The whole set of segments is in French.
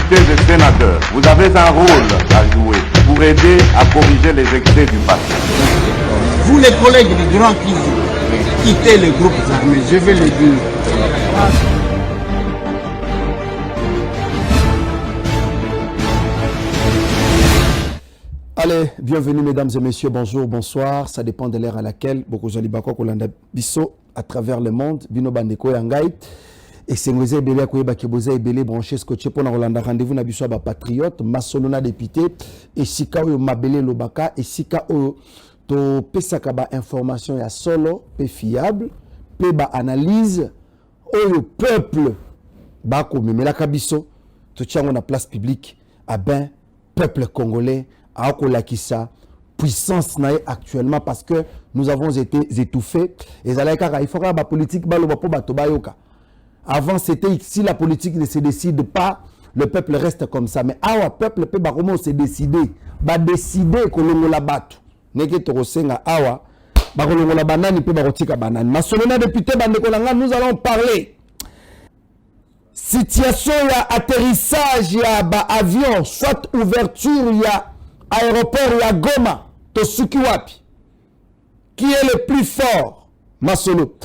députés et sénateurs, vous avez un rôle à jouer pour aider à corriger les excès du passé. Vous les collègues du Grand qui quittez les groupes armés, je vais le dire. Allez, bienvenue mesdames et messieurs, bonjour, bonsoir. Ça dépend de l'ère à laquelle beaucoup de gens Kolanda Bisso à travers le monde, Bino Bandeko Yangai. Et c'est nous ebele à Koyeba Keboza ebele branché scotché pour Rolanda rendez-vous na biso ba patriote, Masolona député et Sika Oyo Mabele Lobaka et Sika Oyo to pesaka ba information ya solo pe fiable, pe ba analyse Oyo peuple ba ko memela kabiso to tchango na place publique à ben peuple congolais à Okolakisa puissance nae actuellement parce que nous avons été étouffés et zalaika il faut que la politique ba loba po bato bayoka. Avant, c'était si la politique ne se décide pas, le peuple reste comme ça. Mais le peuple peut se décider. Va décider que l'on la batte. N'est-ce pas la banane peut barotika banane. Ma solena député nous allons parler. Situation ya atterrissage ya ba avion, soit ouverture ya aéroport ya Goma, Tosuki wapi. Qui est le plus fort? Masolo.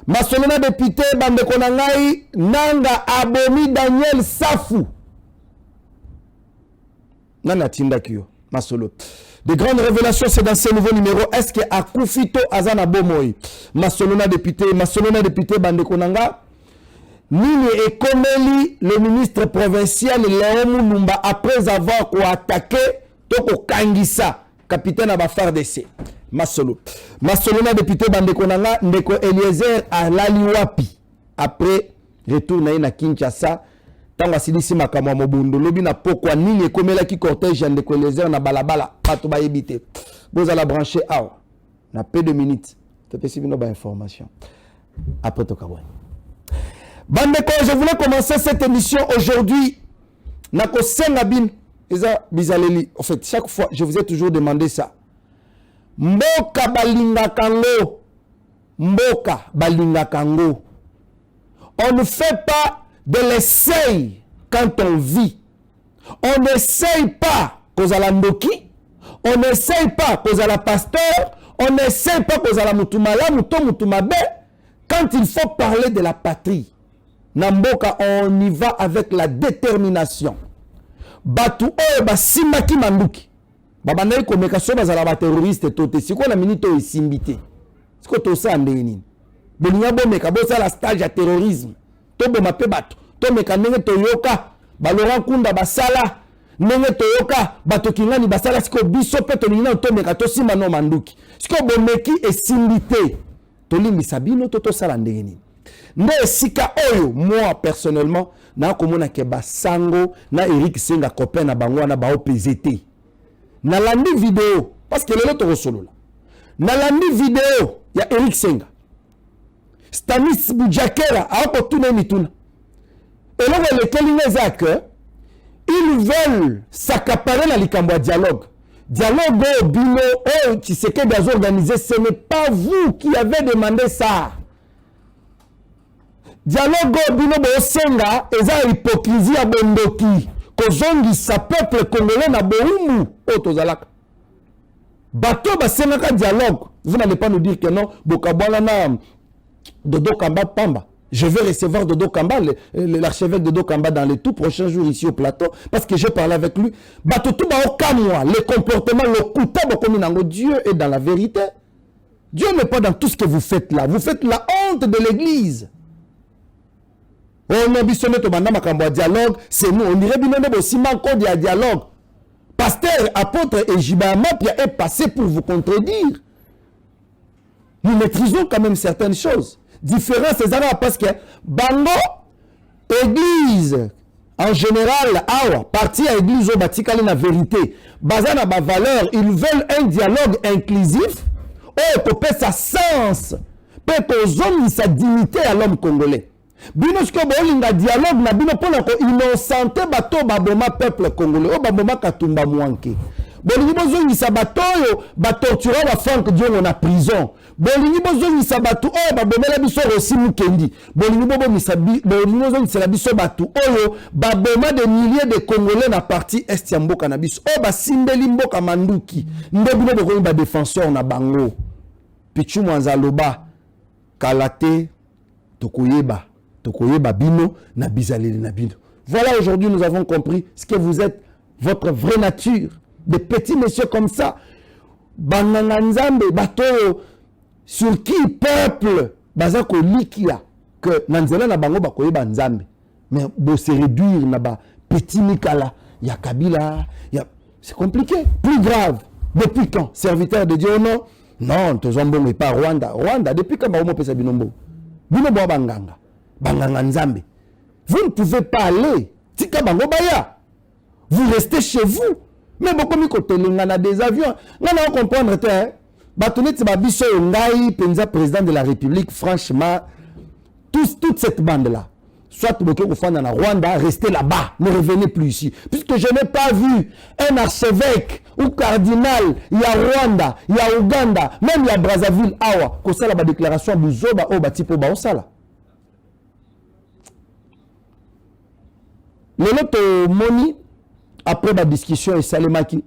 Masolona député bandeko na ngai nanga abomi Daniel Safu. Nana tinda kyo Masolo. De grandes révélations c'est dans ce nouveau numéro. Est-ce que Akufito Azana Bomoi Masolona député bandeko na nga nini ekomeli le ministre provincial Léon Mulumba après avoir attaqué toko kangisa capitaine Abafar DC. Masolona député bandeko nanga ndeko Eliezer alali wapi après retour na Kinshasa tanga silisi makamwa mobundo lobi na pokwa nini ekomela ki cortège ya ndeko Eliezer na balabala pato ba yebite boza la brancher awa na peu de minutes to pesi bino ba information après to kabwa bandeko. Je voulais commencer cette émission aujourd'hui na ko senga bin eza bizaleli. En fait chaque fois je vous ai toujours demandé ça. Mboka balinga kango. Mboka balinga kango. On ne fait pas de l'essai quand on vit. On n'essaye pas cause à la ndoki. On n'essaye pas cause à la pasteur. On n'essaye pas cause à la mutumala, mutumabe. Quand il faut parler de la patrie, Namboka, on y va avec la détermination. Batu oyo basimaki manduki. Babanayi komeka so bazala ba terroriste tote siko na minito esimbité siko to sa ndeni bolinga bomeka bosa la stage ya terrorisme to boma pe bato to meka ndenge toyoka ba Laurent Kunda basala ndenge toyoka bato kingani basala siko biso pe to lina to meka to sima no manduki siko bomeki esimbité to limbisa bino to sala ndeni nde sika oyo moi personnellement na komona ke basango na Eric Senga copain na bango na ba OPZT. Nalandi vidéo parce que le loto solo là. Nalandi vidéo ya Eric Senga. Stanis Boujakera a opportuné mituna. Et là les kelinga que ils veulent s'accaparer la likambo dialogue. Dialogue au bino oh qui c'est que des organisés, ce n'est pas vous qui avez demandé ça. Dialogue au bino bo Senga eza hypocrisie à bondoki. Kozongi sa peuple congolais na boumu otozalaka. Bato basengaka dialogue. Vous n'allez pas nous dire que non. Bokabwana na Dodo Kamba Pamba. Je vais recevoir Dodo Kamba, l'archevêque Dodo Kamba dans les tout prochains jours ici au plateau. Parce que j'ai parlé avec lui. Bato tout ba okamwa. Le comportement, le kouta bokomi nango. Dieu est dans la vérité. Dieu n'est pas dans tout ce que vous faites là. Vous faites la honte de l'église. On a bisonné to banda makambo dialogue, c'est nous on dirait binone bo simanko dia dialogue. Pasteur apôtre et Jibama Pia est passé pour vous contredire. Nous maîtrisons quand même certaines choses. Différence c'est ça parce que bango église en général awa parti à église au batikali na vérité. Bazana ba valeur, ils veulent un dialogue inclusif. Oh pour sa sens, peut aux sa dignité à l'homme congolais. Bino sko bolinga dialogue na bino pona ko innocenté bato baboma peuple congolais o baboma katumba mwanke bolingi bozongisa bato oyo batortura bafank diongo na prison, bolingi bozongisa bato oyo babomela biso Rossi Mukendi, bolingi bozongisela biso bato oyo baboma des milliers de Congolais na partie est ya mboka na biso oyo basimbeli mboka manduki nde bino bokomi badéfenseur na bango. Pichu Mwanza loba kalate tokoyeba bino na bizaleli na bino. Voilà, aujourd'hui nous avons compris ce que vous êtes, votre vraie nature. Des petits messieurs comme ça, Banganga Nzambe, bato sur qui peuple bazako likia que nanzela na bango bakoyeba Nzambe. Mais bo se réduire na ba petit mikala, ya Kabila, c'est compliqué. Plus grave, depuis quand serviteur de Dieu non? Non, tozombo mais pas Rwanda. Rwanda depuis quand ba omo pesa binombo. Bino bo banganga. Banganga Nzambe. Vous ne pouvez pas aller. Tika bango baya. Vous restez chez vous. Mais beaucoup de côté, on a des avions. On a comprendre que Batonet Babiso Ngai, Penza président de la République, franchement, toute cette bande-là, soit bloqué au fond dans Rwanda, restez là-bas, ne revenez plus ici. Puisque je n'ai pas vu un archevêque ou cardinal, il y a Rwanda, il y a Ouganda, même il y a Brazzaville, Awa, comme ça la déclaration de Zoba, Oba, Tipo, Baosala. Le lot Moni, après la discussion et Salemaki,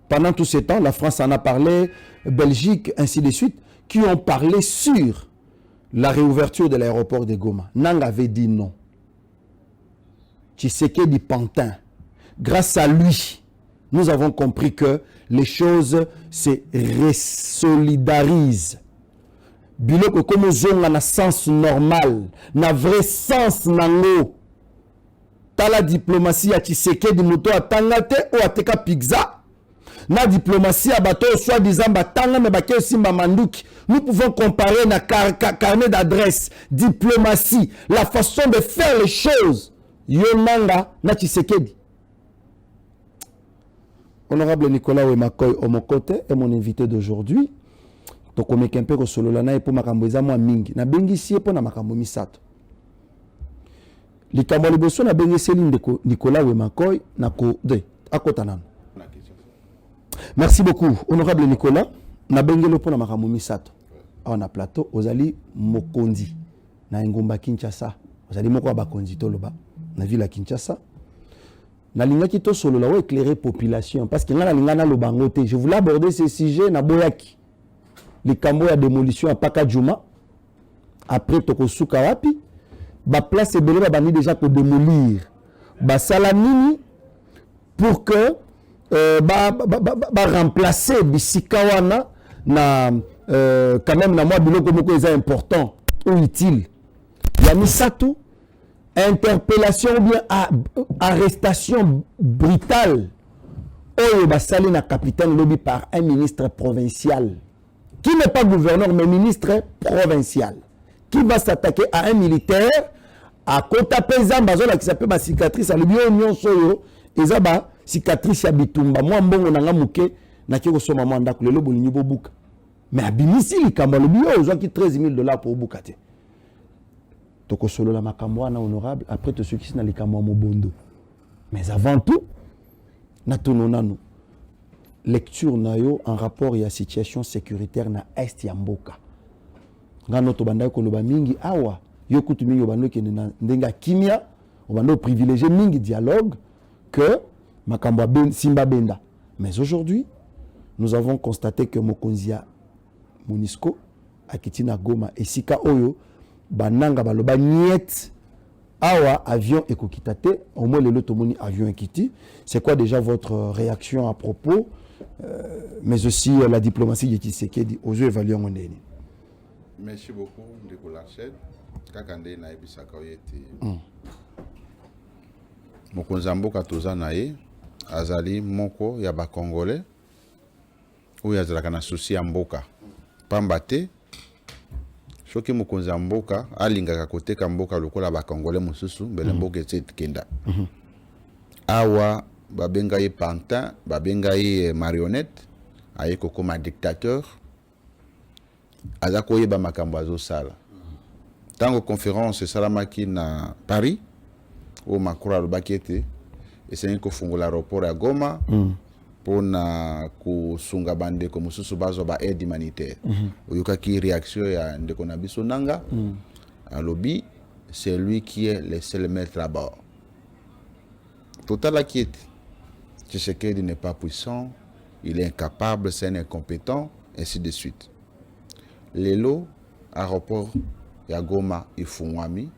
pendant tout ce temps, la France en a parlé, Belgique, ainsi de suite, qui ont parlé sur la réouverture de l'aéroport de Goma. Nang avait dit non. Tshisekedi Pantin, grâce à lui, nous avons compris que les choses se resolidarisent. Biloko comme zonga na sens normal, na vrai sens nango. La diplomatie à Tshisekedi muto atangate ou ateka pizza. Na diplomatie à bateau soi-disant batanga mais baké simba manduki. Nous pouvons comparer na carnet d'adresse, diplomatie, la façon de faire les choses. Yonanga na Tshisekedi. Honorable Nicolas Wemakoy au mon côté est mon invité d'aujourd'hui. Donc on est un peu solo lana et pour makambo ezamo mingi. Na bengi si pour na makambo misato. Likambo liboso na bengeseli ndeko Nicolas Wemakoy na ko de akotanana. Merci beaucoup honorable Nicolas na bengelo pona makambo misato. On a plateau ozali mokonzi na ngomba Kinshasa. Ozali moko ba konzi toloba na ville à Kinshasa. Na lingaki to solo la éclairer population parce que ngana lingana lo bangote. Je voulais aborder ce sujet na boyaki. Likambo ya démolition à Pakajuma après tokosuka wapi? Ba place ebele ba bani déjà pour démolir ba salamini pour que ba remplacer bisikawana na quand même na moi biloko moko est important ou utile ya misato interpellation ou bien arrestation brutale oyo ba sali na capitaine lobby par un ministre provincial qui n'est pas gouverneur mais ministre provincial qui va s'attaquer à un militaire à Kota Pezamba zola qui s'appelle ma cicatrice à l'union union soyo ezaba cicatrice ya bitumba moi mbongo nanga muke na kiko soma manda kulelo bolingi bobuka mais abimisi likambo le bio ozwa ki $13,000 pour bukate toko solo la makambo na honorable après to sukisi na likambo mobondo mais avant tout na tononano lecture na yo en rapport ya situation sécuritaire na est ya mboka ngano to banda ko loba mingi awa yokutu mingi obando ke ndenga kimia obando privilégier mingi dialogue que makambo simba benda mais aujourd'hui nous avons constaté que Mokonzia Monisco akitina Goma esika oyo bananga baloba niet awa avion ekokitate au moins le lotomoni avion ekiti. C'est quoi déjà votre réaction à propos mais aussi la diplomatie de Tshisekedi aux yeux évalués en Ondeni? Merci beaucoup, Nicolas Ched. Kakande na ebisaka oyete. Mokonzambo katoza nae azali moko ya ba Congolais ou ya zalaka na souci ya mboka. Pamba te soki mokonzamboka alingaka koteka mboka lokola ba Congolais mosusu mbele mboka ete kenda. Awa babenga ye pantin, babenga ye marionnette, aye kokoma dictateur. Azako yeba makambo azosala. Tango conférence salamaki na Paris au Macron alobaki ete esengi kofungola aéroport ya Goma mpona kosunga bandeko mosusu bazwa ba aide humanitaire. Oyokaki réaction ya ndeko na biso nanga alobi c'est lui qui est le seul maître à bord. Total inquiète. Tshisekedi n'est pas puissant, il est incapable, c'est un incompétent, ainsi de suite. Lelo, aéroport ya Goma ifungwami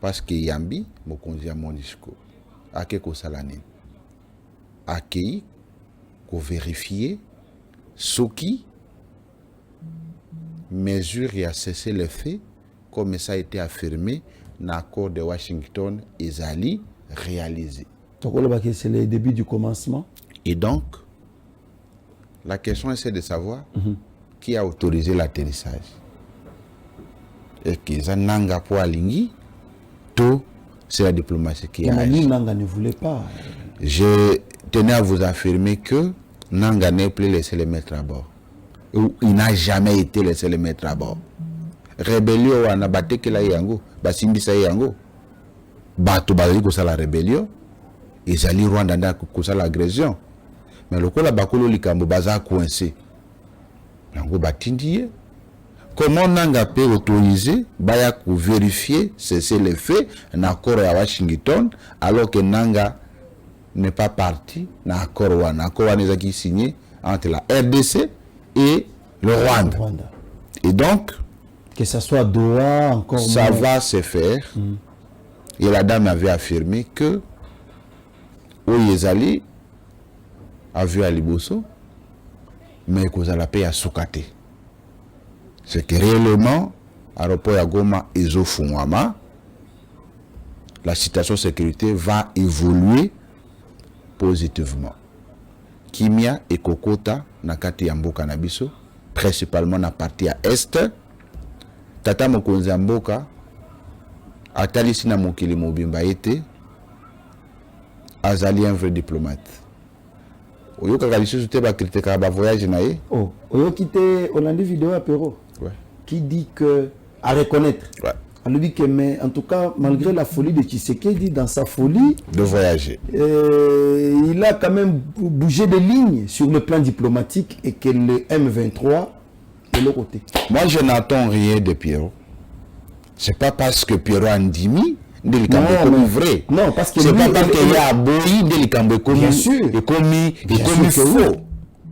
parce que yambi mokonzi ya MONUSCO ake kosala nini akei ko vérifier soki mesure ya cesser le fait comme ça a été affirmé dans l'accord de Washington ezali réalisé. C'est le début du commencement. Et donc la question est de savoir qui a autorisé l'atterrissage. Est-ce que c'est Nanga pour Alingi? Tout, c'est la diplomatie qui a agi. Nanga ne voulait pas. Je tenais à vous affirmer que Nanga n'est plus laissé les mettre à bord. Il n'a jamais été laissé les mettre à bord. Rébellion, on a battu que la yango, basimbisa yango. Bato bazali ko sala rébellion, ezali Rwanda nda ko sala agression. Mais le kola bakolo likambo baza coincé. Yango batindie. Comment Nanga peut autoriser baya ko vérifier cesser les faits en accord à Washington alors que Nanga n'est pas parti dans l'accord wana. Accord wana qui signé entre la RDC et le Rwanda. Et donc que ça soit Doha encore ça va se faire. Et la dame avait affirmé que Oyezali a vu à Liboso mais qu'on a la paix à Soukate. C'est que réellement, aéroport à Goma et Zofungwama, la situation de sécurité va évoluer positivement. Kimia et Kokota, Nakati Yamboka Nabiso, principalement na partie à Est, Tata Mokonzi Yamboka, Atalisi na Mokili Mobimba ete, azali un vrai diplomate. Oyoka Kalisu Soute ba critiquer ba voyage na ye. Oh, Oyoki te Hollande vidéo apéro. Ouais. Qui dit que à reconnaître. Ouais. On lui dit que mais en tout cas malgré la folie de Tshisekedi dans sa folie de voyager, il a quand même bougé de lignes sur le plan diplomatique et que le M23 est de l'autre côté. Moi je n'attends rien de Pierrot. C'est pas parce que Pierrot a ndimi de likambo comme vrai. Non, parce que c'est pas parce qu'il y a aboyi de likambo comme et comme faux.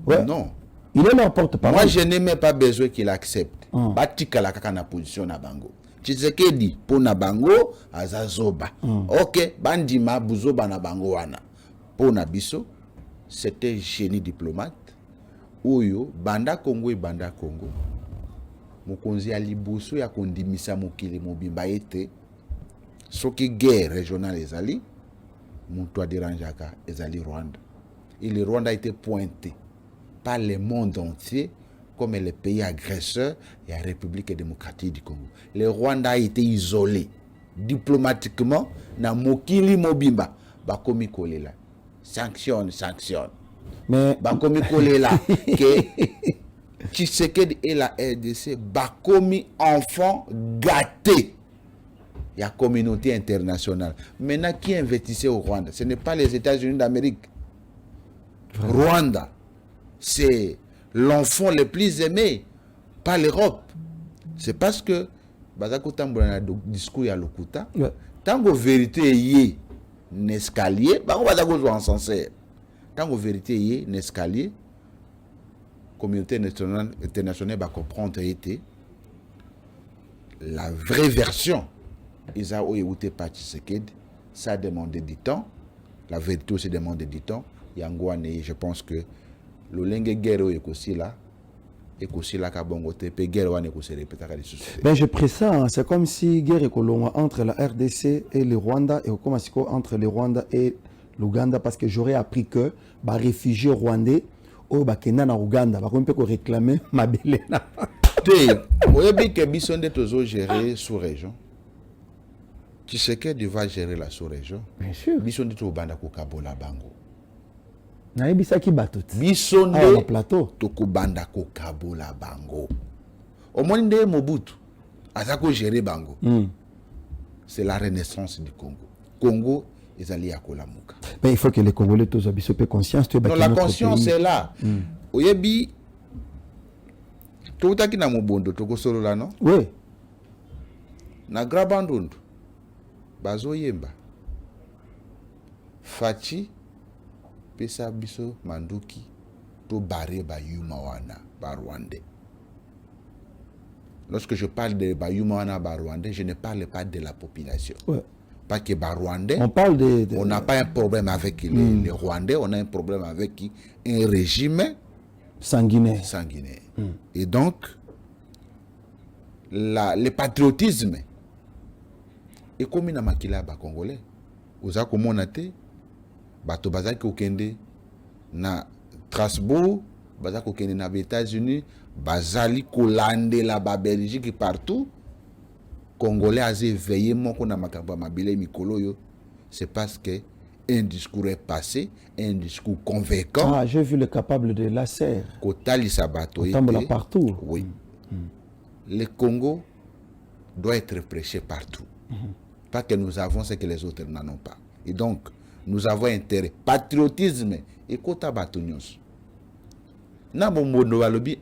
Ouais. Non. Il est leur porte-parole. Moi je n'ai même pas besoin qu'il accepte. Batikala kaka na position na bango. Tshisekedi po na bango azazoba. OK, bandima buzoba na bango wana. Po na biso, c'était génie diplomate. Oyo banda Congo et banda Congo. Mokonzi ya liboso ya kondimisa mokili mobimba ete soki guerre régionale ezali mutu adiranjaka ezali Rwanda. Et le Rwanda a été pointé par le monde entier comme le pays agresseur et la République démocratique du Congo. Le Rwanda a été isolé diplomatiquement na mokili mobimba bakomi kolela. Sanctionne. Mais bakomi kolela que Tshisekedi et la RDC bakomi enfant gâté. Il y a communauté internationale. Maintenant qui investissait au Rwanda? Ce n'est pas les États-Unis d'Amérique. Rwanda, c'est l'enfant le plus aimé par l'Europe. C'est parce que bazako tambola na discours ya lokuta tango vérité yé n'escalier bango bazako zo encenser tango vérité yé n'escalier communauté internationale va comprendre été la vraie version ils ont écouté par Tshisekedi. Ça a demandé du temps, la vérité aussi demande du temps. Yangouane, je pense que le lingue guerre est aussi là kabongote pe guerre wane ko se répéter à les. Ben je pressens, c'est comme si guerre écolonga entre la RDC et le Rwanda et comme si entre le Rwanda et l'Ouganda parce que j'aurais appris que ba réfugiés rwandais au bakena na Ouganda ba ko ko réclamer mabele na. Té, oyebi que bisonde tozo gérer sous région. Tshisekedi va gérer la sous-région. Bien sûr. Bisonde to banda ko kabola bango. Na ebisaki batut. Bisonde na plateau. To ko banda ko kabola bango. Au moins nde Mobutu azako gérer bango. C'est la renaissance du Congo. Congo ezali ya kolamuka. Mais il faut que les Congolais tous aient conscience. Non, la conscience est là. Oyebi, toutaki na mobondo tokosolola non? Oui. Na Grabandundu bazo yemba Fachi pesa biso manduki to barre ba yuma wana ba Rwandais. Lorsque je parle de ba yuma wana ba Rwandais, je ne parle pas de la population. Ouais. Pas que ba Rwandais. On parle on n'a pas un problème avec les Rwandais, on a un problème avec un régime sanguinaire. Et donc le patriotisme et comme na makila ba Congolais oza komona te bato bazaki okende na Strasbourg, bazaki okende na États-Unis, bazali kolandela ba Belgique partout. Congolais azé veillé moko na makambo mabile mikolo yo, c'est parce que un discours est passé, un discours convaincant. Ah, j'ai vu le capable de la serre. Kotali sabato était partout. Oui. Le Congo doit être prêché partout. Pas que nous avons ce que les autres n'en ont pas. Et donc, nous avons intérêt. Patriotisme et kota batonyos. Na bon mono balobi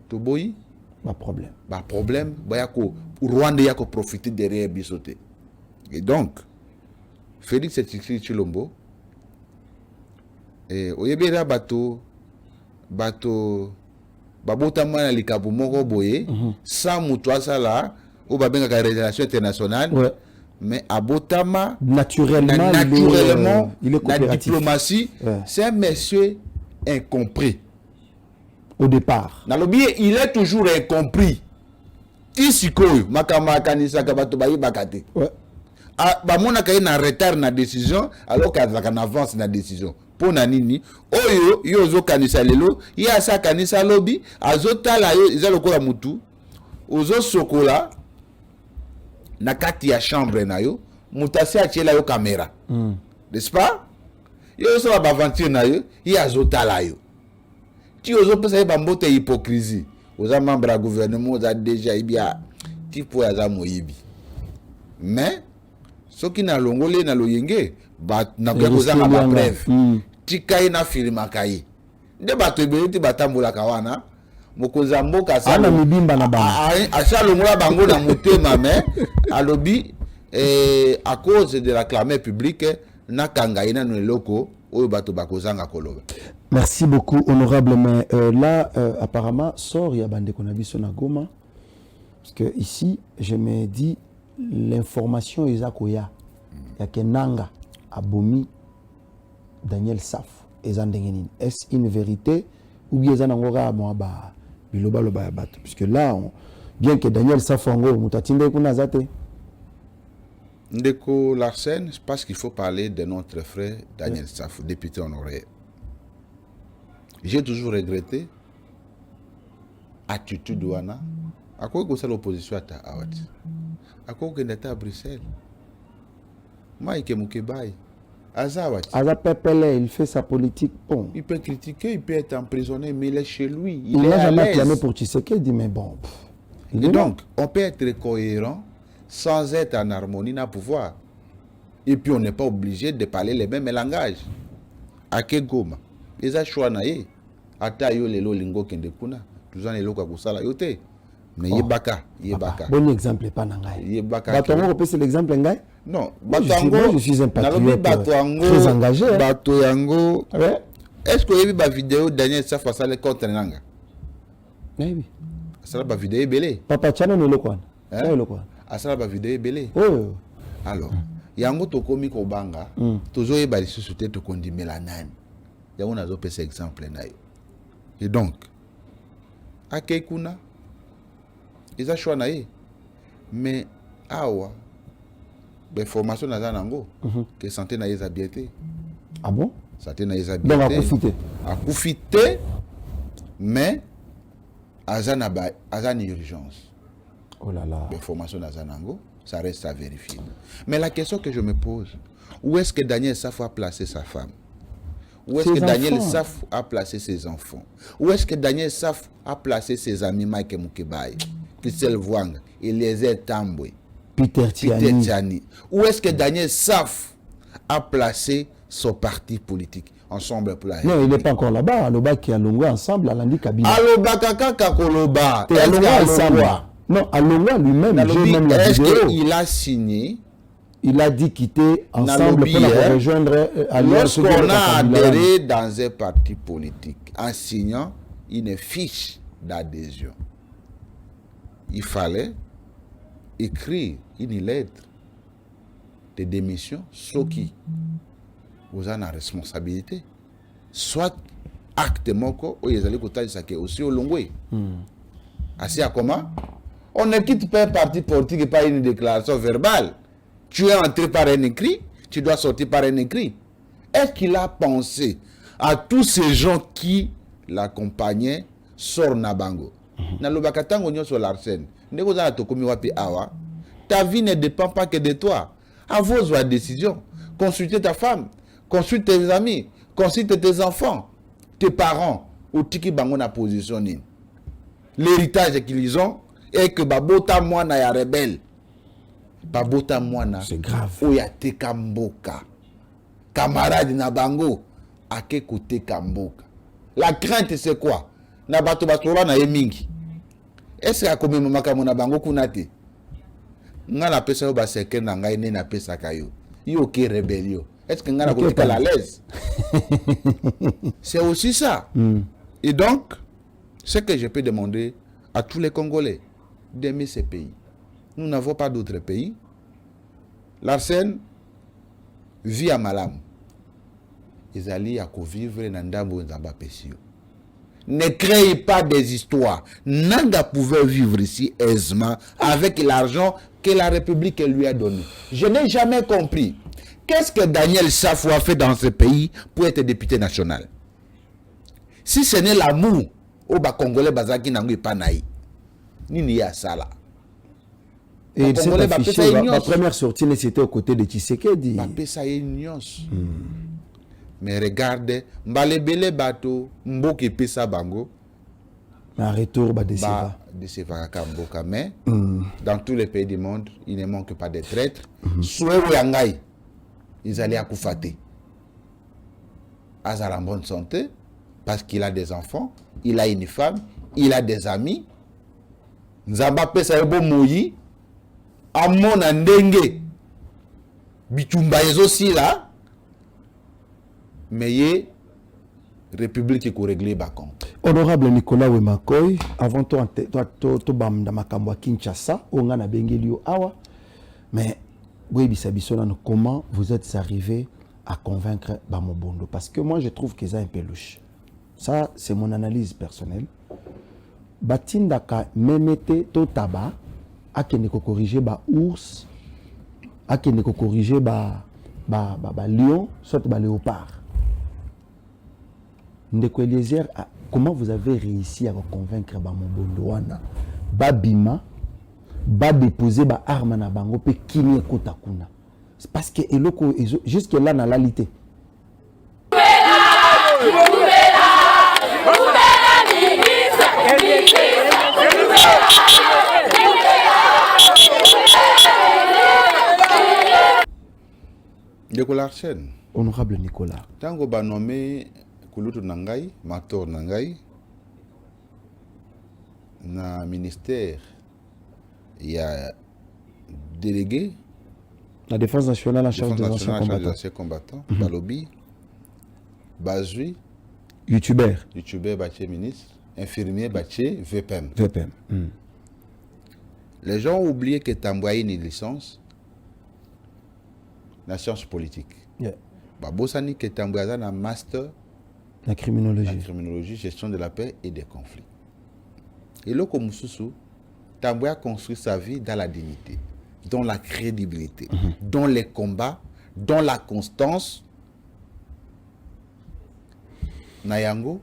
toboyi pas problème. Pas problème, bayako Rwanda yako profiter derrière bisoté. Et donc Félix Tshilombo oyebera bato babota mwana likabu moko boye sans mutu asala ou babengaka relation internationale. Ouais. Mais abotama naturellement il est la diplomatie, ouais. C'est un monsieur incompris au départ. Nalobi, il est toujours incompris. Tisikoyo makama kanisa kabato bayi bakate. Ouais. Ba mona kay na retard na décision alors qu'à avance na décision. Pour na nini oyo yo zo kanisa lelo ya sa kanisa lobi azotala yo izalo kola mutu ozo sokola na kati ya chambre na yo mutasi achela yo caméra. N'est-ce pas? Yo so ba aventure na yo ya azotala yo. Ti ozo pesa ba mbote hypocrisie. Oza membre ya gouvernement oza déjà ibia tipo ya za moyibi. Mais soki na longole na loyenge ba na ko za ba preuve. Tikai na filma kai. Nde bato ebeleti batambola kawana. Mokonza mboka sa ana mibimba na bana. Asa longola bango na motema mais alobi à cause de la clameur publique na kangaina no loko oyo bato bakozanga koloba. Merci beaucoup, honorable. Mais là, apparemment, sort ya bande konabiso na Goma. Parce que ici, je me dis, l'information est à Koya. Il y a Kenanga, Abomi, Daniel Saf, est-ce une vérité ou bien ça n'a pas biloba loba yabat? Puisque là, bien que Daniel Saf ango, mutatinde kuna zate. Ndeko Larsen, je pense qu'il faut parler de notre frère Daniel Saf, député honoraire. J'ai toujours regretté l'attitude wana. À quoi que c'est l'opposition à Awat? À quoi que n'était à Bruxelles? Maïke Moukebaï. Azawat. Aza Pepele, il fait sa politique. Bon. Il peut critiquer, il peut être emprisonné, mais il est chez lui. Il n'a jamais clamé pour Tshisekedi, mais bon. Et donc, on peut être cohérent sans être en harmonie dans le pouvoir. Et puis, on n'est pas obligé de parler les mêmes langages. À Kegoma. Eza choix naye ata yo lelo lingo kende kuna tuzana eloko kusala yote mais yebaka bon exemple pas na ngai yebaka batongo ko c'est l'exemple ngai non batongo je suis un patriote très engagé bato yango ouais. Est-ce que yebi ba vidéo Daniel Safa sale contre nanga oui asala ba vidéo belé papa chana no lokwana ça lokwana asala ba vidéo belé oh alors yango tokomi ko banga tozo yeba lisusu te to kondimela nani. On a fait cet exemple. Et donc, à Kekuna, ils ont choisi. Mais, awa, les formations dans Zanango, que santé n'a pas bien. Ah bon? Santé n'a pas bien. Donc, à profiter. À profiter, mais, à une urgence. Oh là là. Les formations dans Zanango, ça reste à vérifier. Mais la question que je me pose, où est-ce que Daniel Safo a placé sa femme? Où est-ce que Daniel Saf a placé ses enfants? Où est-ce que Daniel Saf a placé ses amis Mike Moukebaï, Christelle Vouang, Eliezer Tambwe? Peter Tiani. Tiani. Où est-ce que Daniel Saf a placé son parti politique ensemble pour la Non, il n'est pas encore là-bas. Aloba qui a longé ensemble à l'Andi Kabila. Aloba kaka kakoloba. Et Aloba ensemble. Non, Aloba lui-même, j'ai même la est-ce vidéo. qu'il a signé? Il a dit quitter ensemble lobby, pour rejoindre lorsqu'on a adhéré dans un parti politique en signant une fiche d'adhésion, il fallait écrire une lettre de démission, ce qui vous en a responsabilité. Soit acte moko, ou ils allaient côté ça qui est aussi au longwe. Assez à comment? On ne quitte pas un parti politique et pas une déclaration verbale. Tu es entré par un écrit, tu dois sortir par un écrit. Est-ce qu'il a pensé à tous ces gens qui l'accompagnaient sur Nabango? Sur l'arsène. Ta vie ne dépend pas que de toi. À vos décisions. Consultez ta femme, consulte tes amis, consulte tes enfants, tes parents, ou tiki bango na position. L'héritage qu'ils ont est que babota mwana ya rebelle. Babota mwana. C'est grave. Oyate kamboka. Camarade na bango. Ake kote kamboka. La crainte c'est quoi? Na bato batora na yemingi. Est-ce que comme mama na bango kunate? Nga na pesa yo ba seke na ngai ne na pesa kayo. Yo ke rebellion. Est-ce que nga na kotika la l'aise? C'est aussi ça. Et donc, ce que je peux demander à tous les Congolais d'aimer ces pays. Nous n'avons pas d'autres pays. L'arsène vit à Malam. Ils allaient à vivre dans Ndambo Nzamba Pesio. Ne créez pas des histoires. Nanga pouvait vivre ici aisément avec l'argent que la République lui a donné. Je n'ai jamais compris. Qu'est-ce que Daniel Safou a fait dans ce pays pour être député national? Si ce n'est l'amour, au Congolais Bazaki Nangui Panaï, Nini ya Sala. Et il s'est affiché, ma première sortie, c'était aux côtés de Tshisekedi. Mais regarde, Mbalebele Bato, Mboke Pesa Bango. Un retour, Badeseva. Mais dans tous les pays du monde, il ne manque pas de traîtres. Souhait Yangai, ils allaient à Koufate. Azar en bonne santé, parce qu'il a des enfants, il a une femme, il a des amis. Nzamba Pesa Ebo Moyi. Amon Ndenge Bitumba aussi là, mais République qui régler bakon. Honorable Nicolas Wemakoy, avant toi bam da makambo Kinshasa, onga na bengelio awa, mais oui bisabisona comment vous êtes arrivé à convaincre Bamobondo, parce que moi je trouve que ça un peu louche. Ça c'est mon analyse personnelle. Batindaka memete to taba akende ko corriger ba ours, akende ko corriger ba lion, soit ba léopard. Ndeko Eliezer, comment vous avez réussi à convaincre ba Mobondo wana ba bima ba déposer ba arme na bango pe kini ekota kuna? C'est parce que eloko jusque là na lalité. Nicolas Arsène. Honorable Nicolas. Tango ba nommé Kulutu Nangai, Mator Nangai, na ministère, il y a délégué. La défense nationale en charge des anciens combattants. Balobi, Bazui. YouTuber, Bâtier ministre. Infirmier, Bâtier, VPM. Les gens ont oublié que tu as envoyé une licence. La science politique. Babosani qui est envoyé un master. La criminologie, gestion de la paix et des conflits. Et là, comme Moussoussou, Tamboya construit sa vie dans la dignité, dans la crédibilité, dans les combats, dans la constance. Nayango,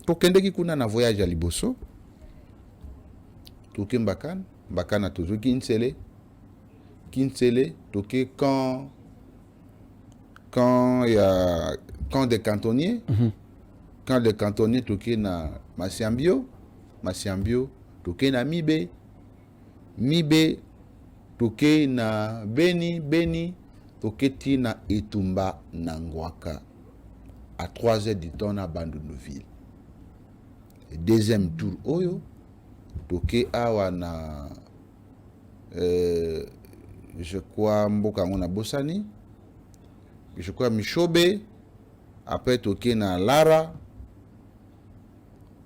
tokende ki kuna na voyage à Liboso, toke Mbakana toujours Kinsele, toke quand il y a camp des cantonniers, camp des cantonniers toke na Masiambio, toke na Mibe, toke na Beni, toke na Etumba Nangwaka. À 3h du temps, na Bandunuville. Deuxième tour, oyo, toke awa na, je crois, Mboka Ngona Bossani, je crois Michobe, après toke na Lara,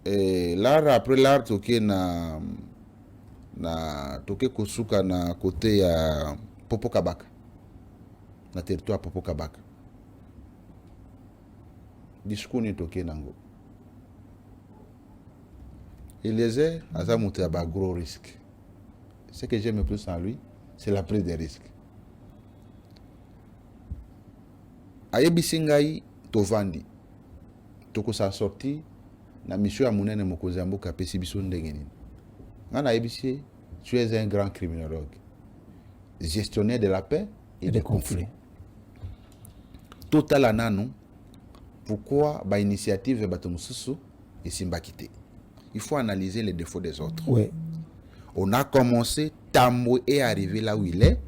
après Lara toke na toke Kosuka na côté ya Popo Kabaka, na territoire Popo Kabaka. Discours ni toke nango. Eliezer a monté à gros risque. Ce que j'aime le plus en lui, c'est la prise des risques. Ayebi ngai tovandi. Toko sa sorti na mission ya munene mokozi mboka pesi biso ndenge nini. Ngana ayebisi, tu es un grand criminologue, gestionnaire de la paix et des conflits. Total anano. Pourquoi ba initiative batomususu et simbakité? Il faut analyser les défauts des autres. Ouais. On a commencé, Tambo est arrivé là où il est,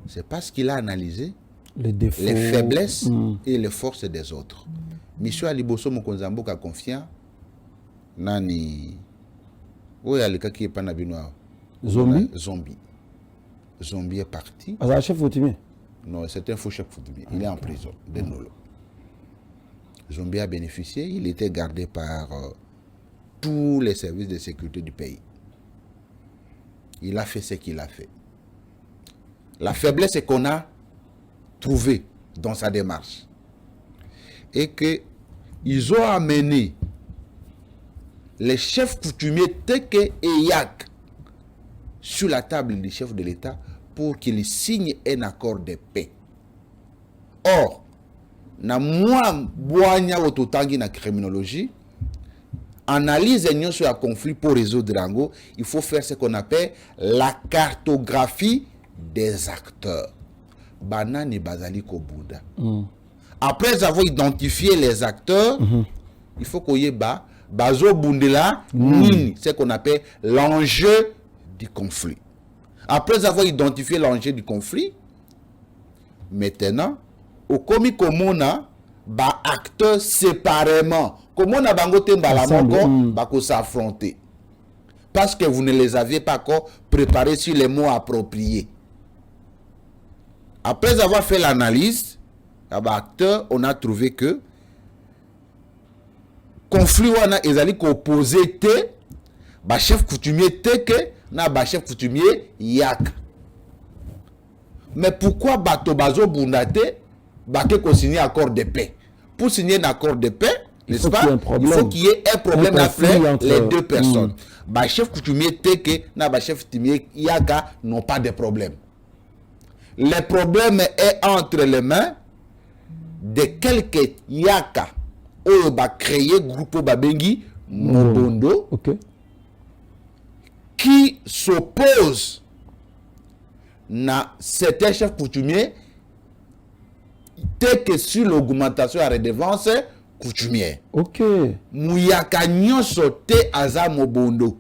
c'est parce qu'il a analysé les défauts, les faiblesses et les forces des autres. Monsieur Aliboso Mokonzambo a confiant, nani, où est le cas qui est pas nabinois? Zombie. Zombie est parti. Ah, chef Foutimé? Non, c'est un faux chef Foutimé. Il est en prison, de Nolo. Zombie a bénéficié, il était gardé par tous les services de sécurité du pays. Il a fait ce qu'il a fait. La faiblesse est qu'on a trouvé dans sa démarche. Et qu'ils ont amené les chefs coutumiers Teke et Yak sur la table du chef de l'État pour qu'ils signent un accord de paix. Or, na moi boanya ototangi na criminologie, analyse sur un conflit pour résoudre l'ango, il faut faire ce qu'on appelle la cartographie des acteurs. Banani bazali ko Bouddha. Après avoir identifié les acteurs, il faut qu'on y ait bazo bundela nini, ce qu'on appelle l'enjeu du conflit. Après avoir identifié l'enjeu du conflit, maintenant au komi komona ba acteurs séparément. Comment on a bangoté mbalamoko bako s'affronter. Parce que vous ne les aviez pas encore préparés sur les mots appropriés. Après avoir fait l'analyse, acteurs, on a trouvé que conflit wana ezali ko opposé te ba chef coutumier teke na ba chef coutumier yak. Mais pourquoi bato bazo bundate baké ko signer accord de paix? Pour signer un accord de paix, n'est-ce pas? Il faut qu'il y ait un problème entre les deux personnes. Ba chef coutumier teke na ba chef coutumier yaka n'ont pas de problème. Le problème est entre les mains de quelques yaka où va créer groupe babengi Mobondo qui s'oppose na certains chefs coutumiers que sur l'augmentation à redevance coutumière. Ok. Mouyaka nyonso te aza Mobondo.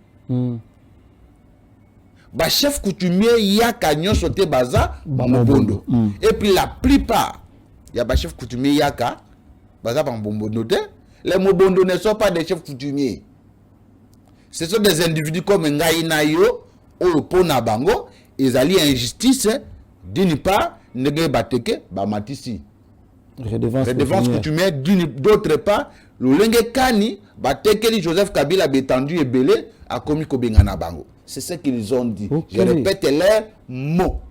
Ba chef coutumier yaka nyonso te baza Mobondo. Et puis la plupart ya ba chef coutumier yaka baza ba Mobondo te. Les Mobondo ne sont pas des chefs coutumiers. Ce sont des individus comme Ngai Nayo ou Pona Bango. Ils allient injustice d'une part, Nege Bateke, Bamatisi. Redevance coutumière d'autre part, le Lenge Kani, Batekeli Joseph Kabila Betandu et Belé a commis Kobengana Bango. C'est ce qu'ils ont dit. Je répète leurs mots.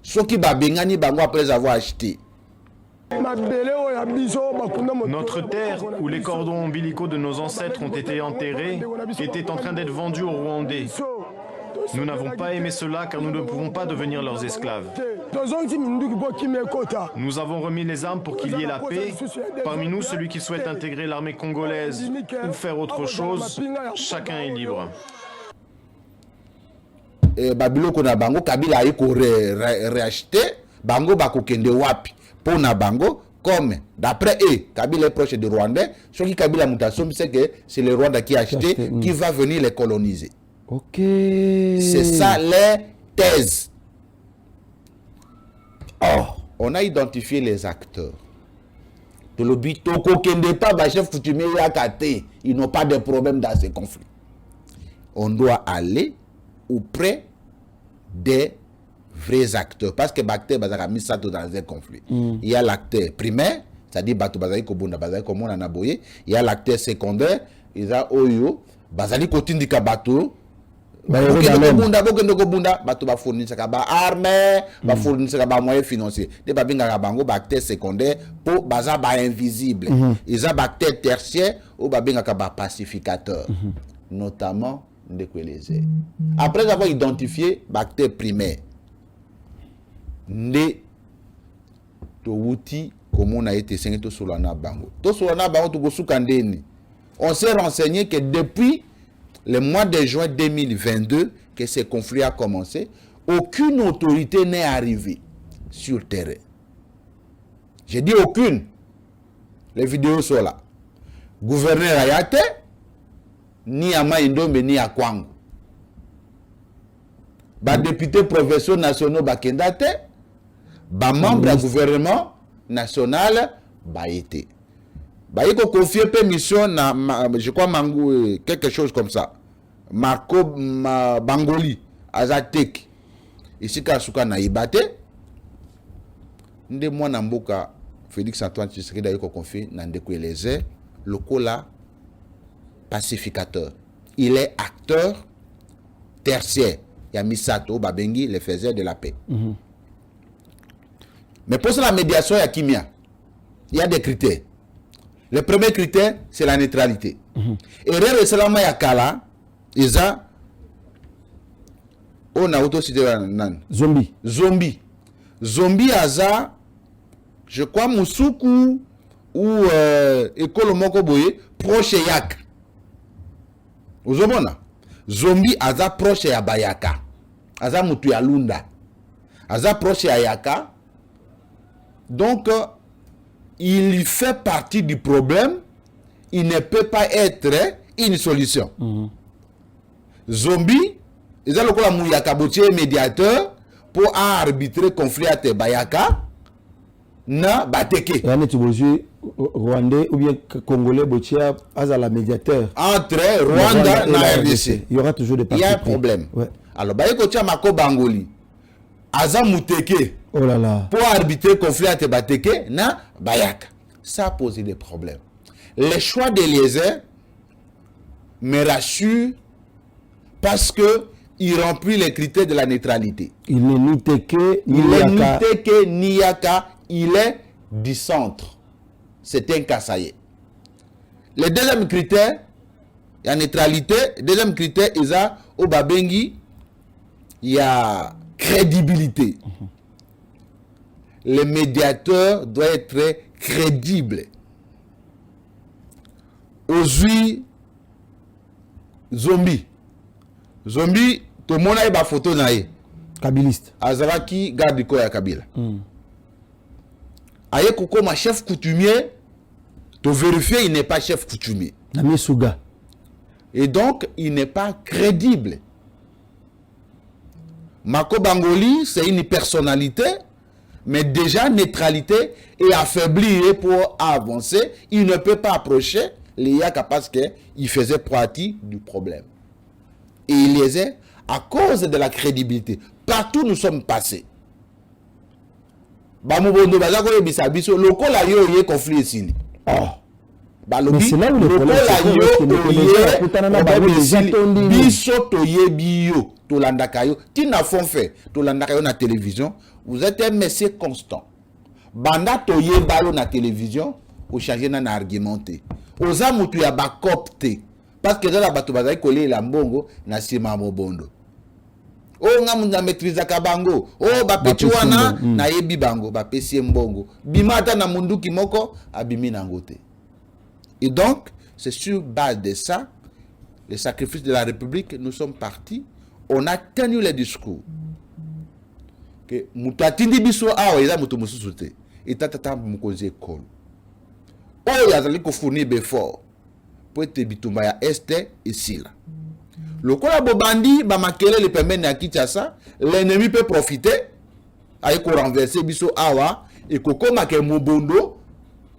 Ceux qui Babengani Bango après avoir acheté. Notre terre, où les cordons ombilicaux de nos ancêtres ont été enterrés, était en train d'être vendue aux Rwandais. Nous n'avons pas aimé cela car nous ne pouvons pas devenir leurs esclaves. Nous avons remis les armes pour qu'il y ait la paix. Parmi nous, celui qui souhaite intégrer l'armée congolaise ou faire autre chose, chacun est libre. Babilo kona bango Kabila iko réacheté bango bakokende wapi pona bango comme d'après eux Kabila est proche de Rwandais, ce qui Kabila mutasombi c'est que c'est le Rwanda qui a acheté qui va venir les coloniser. Ok. C'est ça les thèses. On a identifié les acteurs. Le but, pas chef coutumier ils n'ont pas de problème dans ces conflits. On doit aller auprès des vrais acteurs. Parce que Bacté a mis ça dans un conflit. Il y a l'acteur primaire, c'est-à-dire Bato Bazali Kobunda Bazali Komon Anaboye. Il y a l'acteur secondaire, il y a Oyo, Bazali Kotindika Bato. Bato ba fournir ça ba armée, ba fournir ça ba moyens financiers. Des ba binga bango ba acteur secondaire pour baza ba invisible. Ils a ba acteur tertiaire ou ba binga ba pacificateur. Notamment Ndekweleze. Après avoir identifié l'acteur primaire, Nde Towuti, comment on a été saigné tout sur la Bango. Tout sur la Bango, tout sur Kandeni. On s'est renseigné que depuis le mois de juin 2022, que ce conflit a commencé, aucune autorité n'est arrivée sur le terrain. J'ai dit aucune. Les vidéos sont là. Gouverneur Ayate, ni à Maïndombe, ni à Kwango. Ba député professeur national Bakendate, ba membre du gouvernement national ba été. Ba yiko confier permission na je crois Mangou quelque chose comme ça. Marco Bangoli Azatek. Ici ka suka na ibate. Nde mwana mboka Félix Antoine Tshisekedi yiko confier na Ndekweleze lokola pacificateur. Il est acteur tertiaire. Yamisato Babengi, les faiseurs de la paix. Mais pour la médiation, il y a des critères. Le premier critère, c'est la neutralité. Et récemment, il y a Kala, Isa, on a autocité Zombie. Zombie, Aza, je crois, Moussoukou, ou Ekolo Mokoboye, proche Yak. Vous avez Zombie, Aza, proche ya Bayaka. Aza mutu ya Lunda. Aza proche ya Yaka. Donc, il fait partie du problème. Il ne peut pas être une solution. Zombie, ils ont le Mouyaka Boutier médiateur pour arbitrer conflit à Bayaka. Na Bateke. Rwandais ou bien Congolais Botia Azala médiateur. Entre Rwanda et RDC. Il y aura toujours des partis. Il y a un problème. Ouais. Alors, Bayeko Mako Bangoli. Aza Mouteke. Oh là là. Pour arbitrer conflit à Bateke, na Bayaka. Ça a posé des problèmes. Les choix d'Eliezer me rassurent parce que il remplit les critères de la neutralité. Il n'est ni Teke, ni Il Yaka. n'est ni Teke, ni Yaka. Il est du centre. C'est un Kassaye. Le deuxième critère, la neutralité. Le deuxième critère, il y a au Babengi, il y a crédibilité. Le médiateur doit être crédible. Aujourd'hui, Zombie, tout le monde a une photo naïe. Kabiliste. Azawaki garde du corps à Kabila. Aye koko ma chef coutumier, to vérifier il n'est pas chef coutumier. Nami Souga. Et donc il n'est pas crédible. Mako Bangoli, c'est une personnalité, mais déjà neutralité et affaibli pour avancer. Il ne peut pas approcher les Yaka parce qu'il faisait partie du problème. Et il les est à cause de la crédibilité. Partout nous sommes passés. Bamubondo bazako yebisa biso lokola yo ye conflit esili. Mais c'est là où le problème c'est biso toyebi yo tolandaka yo tina font fait tolandaka yo na télévision. Vous êtes un monsieur constant. Banda toyeba yo na télévision ou changer na argumenté. Oza mutu ya bakopte parce que dans la bato bazaki kolie la mbongo na sima mobondo. Oh nga munda maîtrise kabango. Oh ba peti wana na yebi bango ba pesi mbongo. Bimata na munduki moko abimi na ngote. Et donc c'est sur base de ça, le sacrifice de la République, nous sommes partis, on a tenu le discours. Que mutatindi biso awa eza mutu mususu te. Etata mukonzi ekolo. Oh yazali ko fournir befort pour être bitumba ya este ici là. Le Kola Bobandi, Bamakele, le permet à Kinshasa, l'ennemi peut profiter aye ko renverser biso awa et ko koma ke mobondo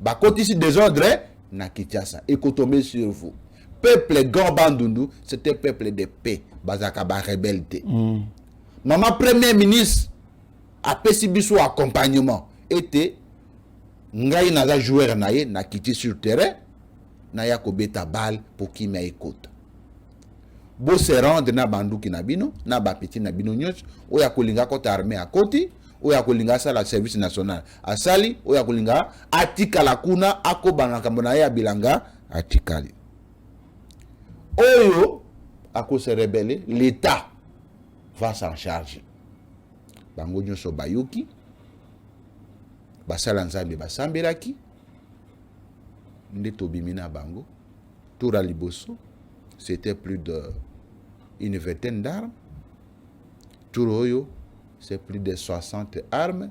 ba kotisi désordre na Kinshasa et ko tomber sur vous. Peuple Grand Bandundu, c'était peuple de paix, bazaka ba rebelle. Maman premier ministre a pesi biso accompagnement était ngai naza joueur na ye na kiti sur terrain na ya ko beta balle pour qui me écoute. Bo se rendre na banduki na bino na ba petit na bino nyos o ya kolinga kota armée a koti o ya kolinga sala service national asali o ya kolinga atika la kuna akobana kamona ya bilanga atikali oyo ako se rebeller, l'état va s'en charger. Bango nyoso bayuki basala nzambe basambelaki nde tobimina bango toura liboso. C'était plus d'une vingtaine d'armes. Touroyo, c'est plus de 60 armes,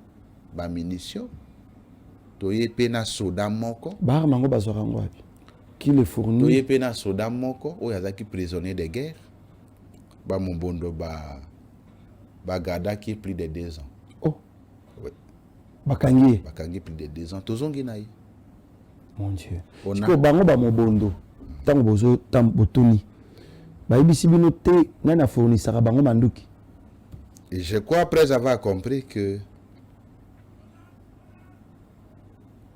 ba munitions. Toye pena soda moko. Bar mango bazorango wapi? Qui le fournit? Toye pena soda moko, oyazaki prisonnier de guerre. Ba mumbondo ba gada qui plus de 2 ans. Oh. Oui. Bakangi. Bakangi plus de 2 ans. Tozongi na ye. Mon Dieu. Siko bango ba mobondo. Tango bozo tambotoni. Ba ibisi bino te nana fournissera bango manduki. Et je crois après avoir compris que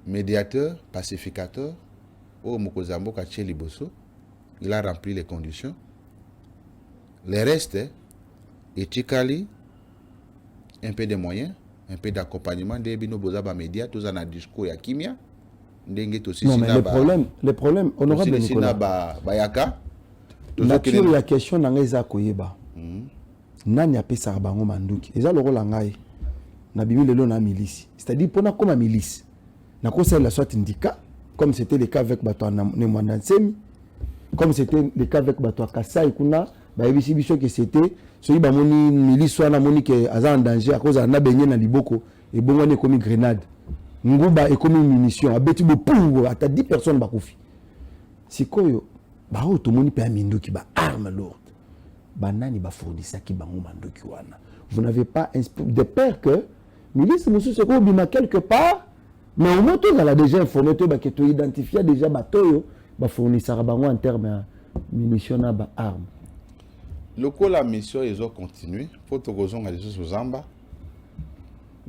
médiateur, pacificateur, au Mokozambo Kaché Liboso, il a rempli les conditions. Le reste, éthiquement, un peu de moyens, un peu d'accompagnement, des bino bozaba média, tous en a discours ya kimia. Non, mais le problème, honorable Nicolas, nature ya question nanga eza koyeba. Nani apesa bango manduki? Eza lokola ngai. Na bimi lelo na milice. C'est-à-dire pona comme milice. Na conseil la soit indica comme c'était le cas avec Bato Nemwandansemi, comme c'était le cas avec Bato Kasai kuna, ba ebisi biso que c'était soyi ba moni milice soit na moni que aza en danger à cause na benye na liboko et bongo ne komi grenade. Nguba ekomi munition abeti bo pou ata 10 personnes bakufi. Sikoyo ba oto moni pe aminduki ba arme lourde. Banani ba fournissa ki bango manduki wana. Vous n'avez pas de peur que milice musu se ko bima quelque part mais au moins tu as déjà informé que tu identifies déjà batoyo ba fournissera bango en termes munitions na ba arme. Le coup la mission ils ont continué pour te kozonga les sous zamba.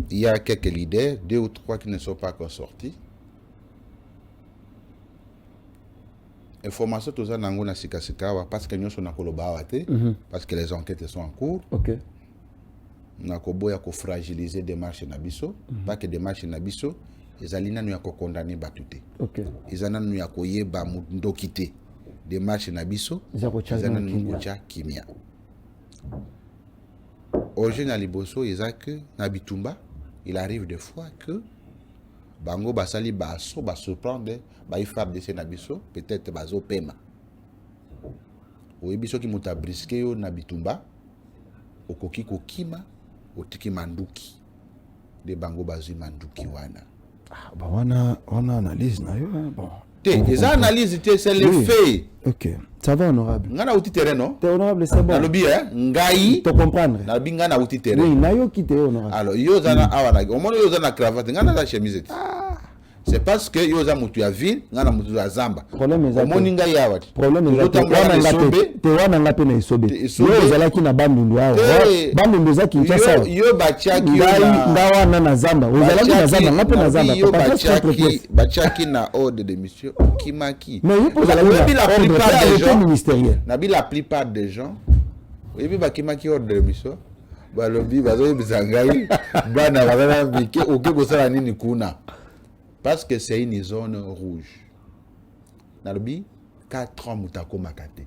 Il y a quelques leaders, 2 ou 3 qui ne sont pas encore sortis. Information tout ça nango na sikasikawa parce que nous sommes na koloba wate parce que les enquêtes sont en cours. OK. Na koboya ko fragiliser des marches na biso, pas que des marches na biso, ezali nanu ya ko condamner batute. OK. Ezana nanu ya ko yeba ndokité. Des marches na biso, ezana nanu kocha kimia. Aujourd'hui na liboso ezaka na bitumba, il arrive des fois que bango basali baso ba surprendre ba ifab de senabiso peut-être bazo pema oyebiso ki muta briske yo na bitumba okoki kokima otiki manduki de bango bazo manduki wana ba wana analyse na yo bon les analyses c'est le fait. OK, ça va honorable. Ngana outi terrain non? T'es honorable c'est bon. Alobi ngai te comprendre. Na binga na outi terrain. Oui, na yo ki te honorable. Alors yo zana awana au moins yo zana cravate ngana la chemise. C'est parce que yo za mutu ya ville ngana mutu ya zamba. Problème est moninga yawa. Problème est te wana ngape na isobe. Yo zalaki na bandundu awa. Bandundu za Kinshasa. Yo bachaki ngawa na zamba. Yo zalaki na zamba ngape na zamba. Yo bachaki na ordre de mission kimaki. Mais yo zalaki la plupart des gens ministériel. Na la plupart des gens. Oyebi bakimaki ordre de mission. Balobi bazo bizangai bana bazana bike oke kosala nini kuna. Parce que c'est une zone rouge. Nalobi 4 ans mutako makate.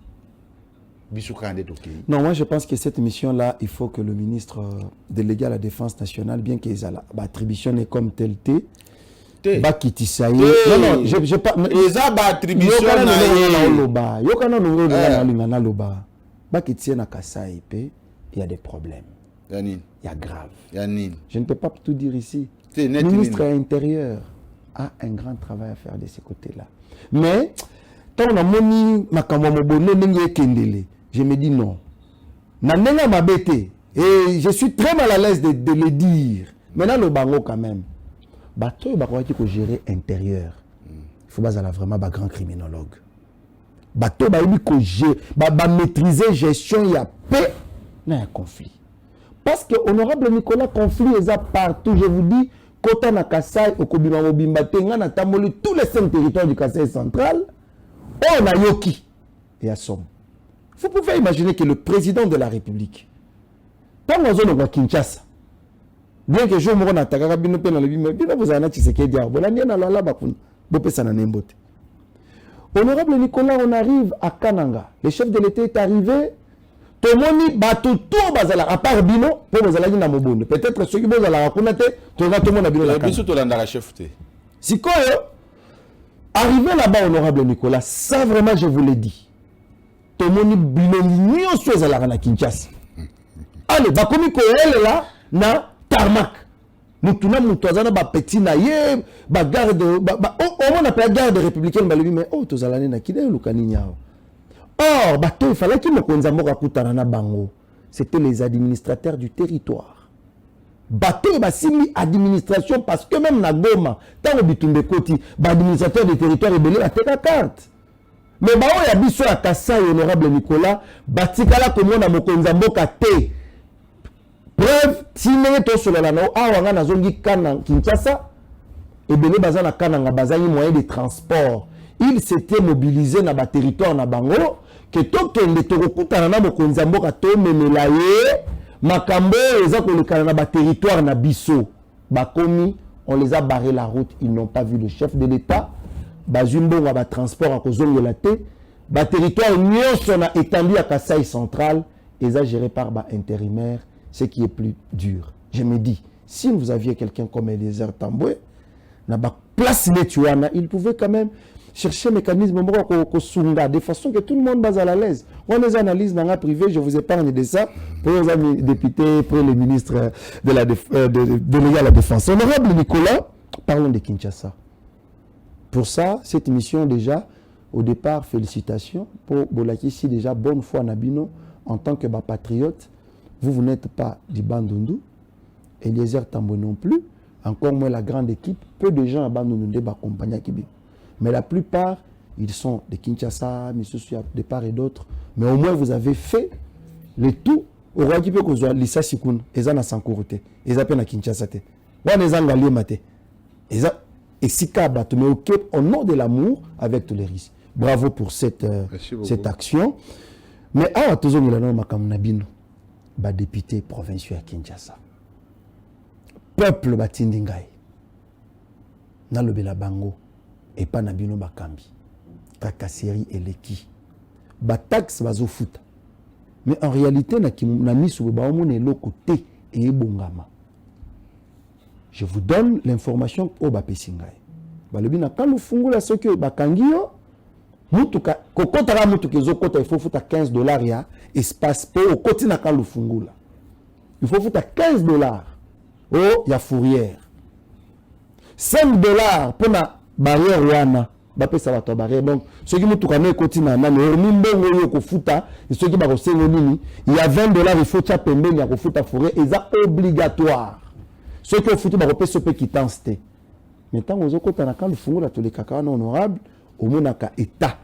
Non, moi je pense que cette mission-là, il faut que le ministre délégué à la Défense nationale, bien qu'il ait attribution comme tel Bakitisaye. Non, je pas. Ezaba attribution na yokana nungo na loba. Bakitisaye na Kasai pe, il y a des problèmes. Il y a grave. Je ne peux pas tout dire ici. Le ministre intérieur a un grand travail à faire de ce côté-là. Mais tant on a moni makambo mobone nenge kendele, je me dis non. Na nenga mabete et je suis très mal à l'aise de le dire. Maintenant, le bango quand même. Bato, il faut gérer intérieur. Il faut vraiment un grand criminologue. Bato, il faut maîtriser gestion, il y a paix, il y a un conflit. Parce que, honorable Nicolas, conflit est partout. Je vous dis, Kota na Kasai, Okobima Mobimba, Tenga na Tamoli, tous les 5 territoires du Kasai central, on a Yoki et Assom. Vous pouvez imaginer que le président de la République, tant que vous avez Kinshasa, bien que je me rende à Takarabino, vous avez un Tshisekedi, honorable Nicolas, on arrive à Kananga. Le chef de l'État est arrivé. Tout le monde bateau tout bazala à part Bino pour bazala na Mobonde. Peut-être ceux qui bazala raconter tout le monde a Bino la biso to landa la chefté. Si quoi arrivé là-bas honorable Nicolas, ça vraiment je vous l'ai dit. Tout le monde Bino nyo soit à la Kinshasa. Allez, ba komi ko elle là na tarmac. Nous tournons mon toazana ba petit na ye ba garde ba on appelle garde républicaine ba lui mais oh tozalane na kide lukani nyao. Or, il fallait qu'il me bango. C'était les administrateurs du territoire. Bateau et administration parce que même na Goma, tant que bitumbe koti, administrateur du territoire est belé la tête à carte. Mais bah il y a biso à Kassai honorable Nicolas, batikala comme on a mokonzambo kate. Preuve, timé to sur la no, wanga na zongi kana Kinshasa et belé bazana kana nga bazani moyen de transport. Il s'était mobilisé dans le territoire na bango que tout le territoire na mokonzambo ka to memela ye makambo les ko le kana na territoire na biso bakomi on les a barré la route, ils n'ont pas vu le chef de l'État bazumbo ba transport à kozongo la té ba territoire nyonso na étendu à Kassai central et ça géré par ba intérimaire, ce qui est plus dur. Je me dis si vous aviez quelqu'un comme Eliezer Tambwe na ba place Letuana, il pouvait quand même chercher un mécanisme de façon que tout le monde base à l'aise. On les analyse dans la privée, je vous épargne de ça, pour les amis députés, pour les ministres de la Défense. Honorable Nicolas, parlons de Kinshasa. Pour ça, cette émission déjà, au départ, félicitations pour Bolaki, si déjà bonne foi Nabino, en tant que patriote, vous n'êtes pas du Bandundu, Eliezer Tambwe non plus, encore moins la grande équipe, peu de gens à Bandundu accompagnent Kibi. Mais la plupart, ils sont de Kinshasa, de part et d'autre. Mais au moins, vous avez fait le tout. Au roi qui peut que soit Lissa Sikun, ils ont Sankorote, ils ont à Kinshasa. Ils ont Galé Mate. Et si Kabat, mais au nom de l'amour, avec tous les risques. Bravo pour cette action. Mais ah, toujours nous l'avons makam nabino, ba député provincial à Kinshasa. Peuple batindingai. Na lobela bango. Et pas Nabino Bakambi. Kakaseri et Leki. Batax bazo foot. Mais en réalité, na mis sur le côté et bongama. Je vous donne l'information au Bapesingai. Balobina quand le fungu la soki bakangio mutuka kokota mutuka zokota il faut foutre $15 ya espace pour au côté na quand le fungu là. Il faut foutre $15. Oh, ya fourrière. $5 pour na barrière wana bapesa bato barrière donc ceux qui mutuka na ekoti na na hormi mbongo yo ko futa et ceux qui ba ko sengo nini il y a $20 il faut tcha pembeni ya ko futa forêt et ça obligatoire ceux qui futa ba ko pesa pe quittance té mais tant ozo kota na ka le fungo la to le kaka na honorable au monaka état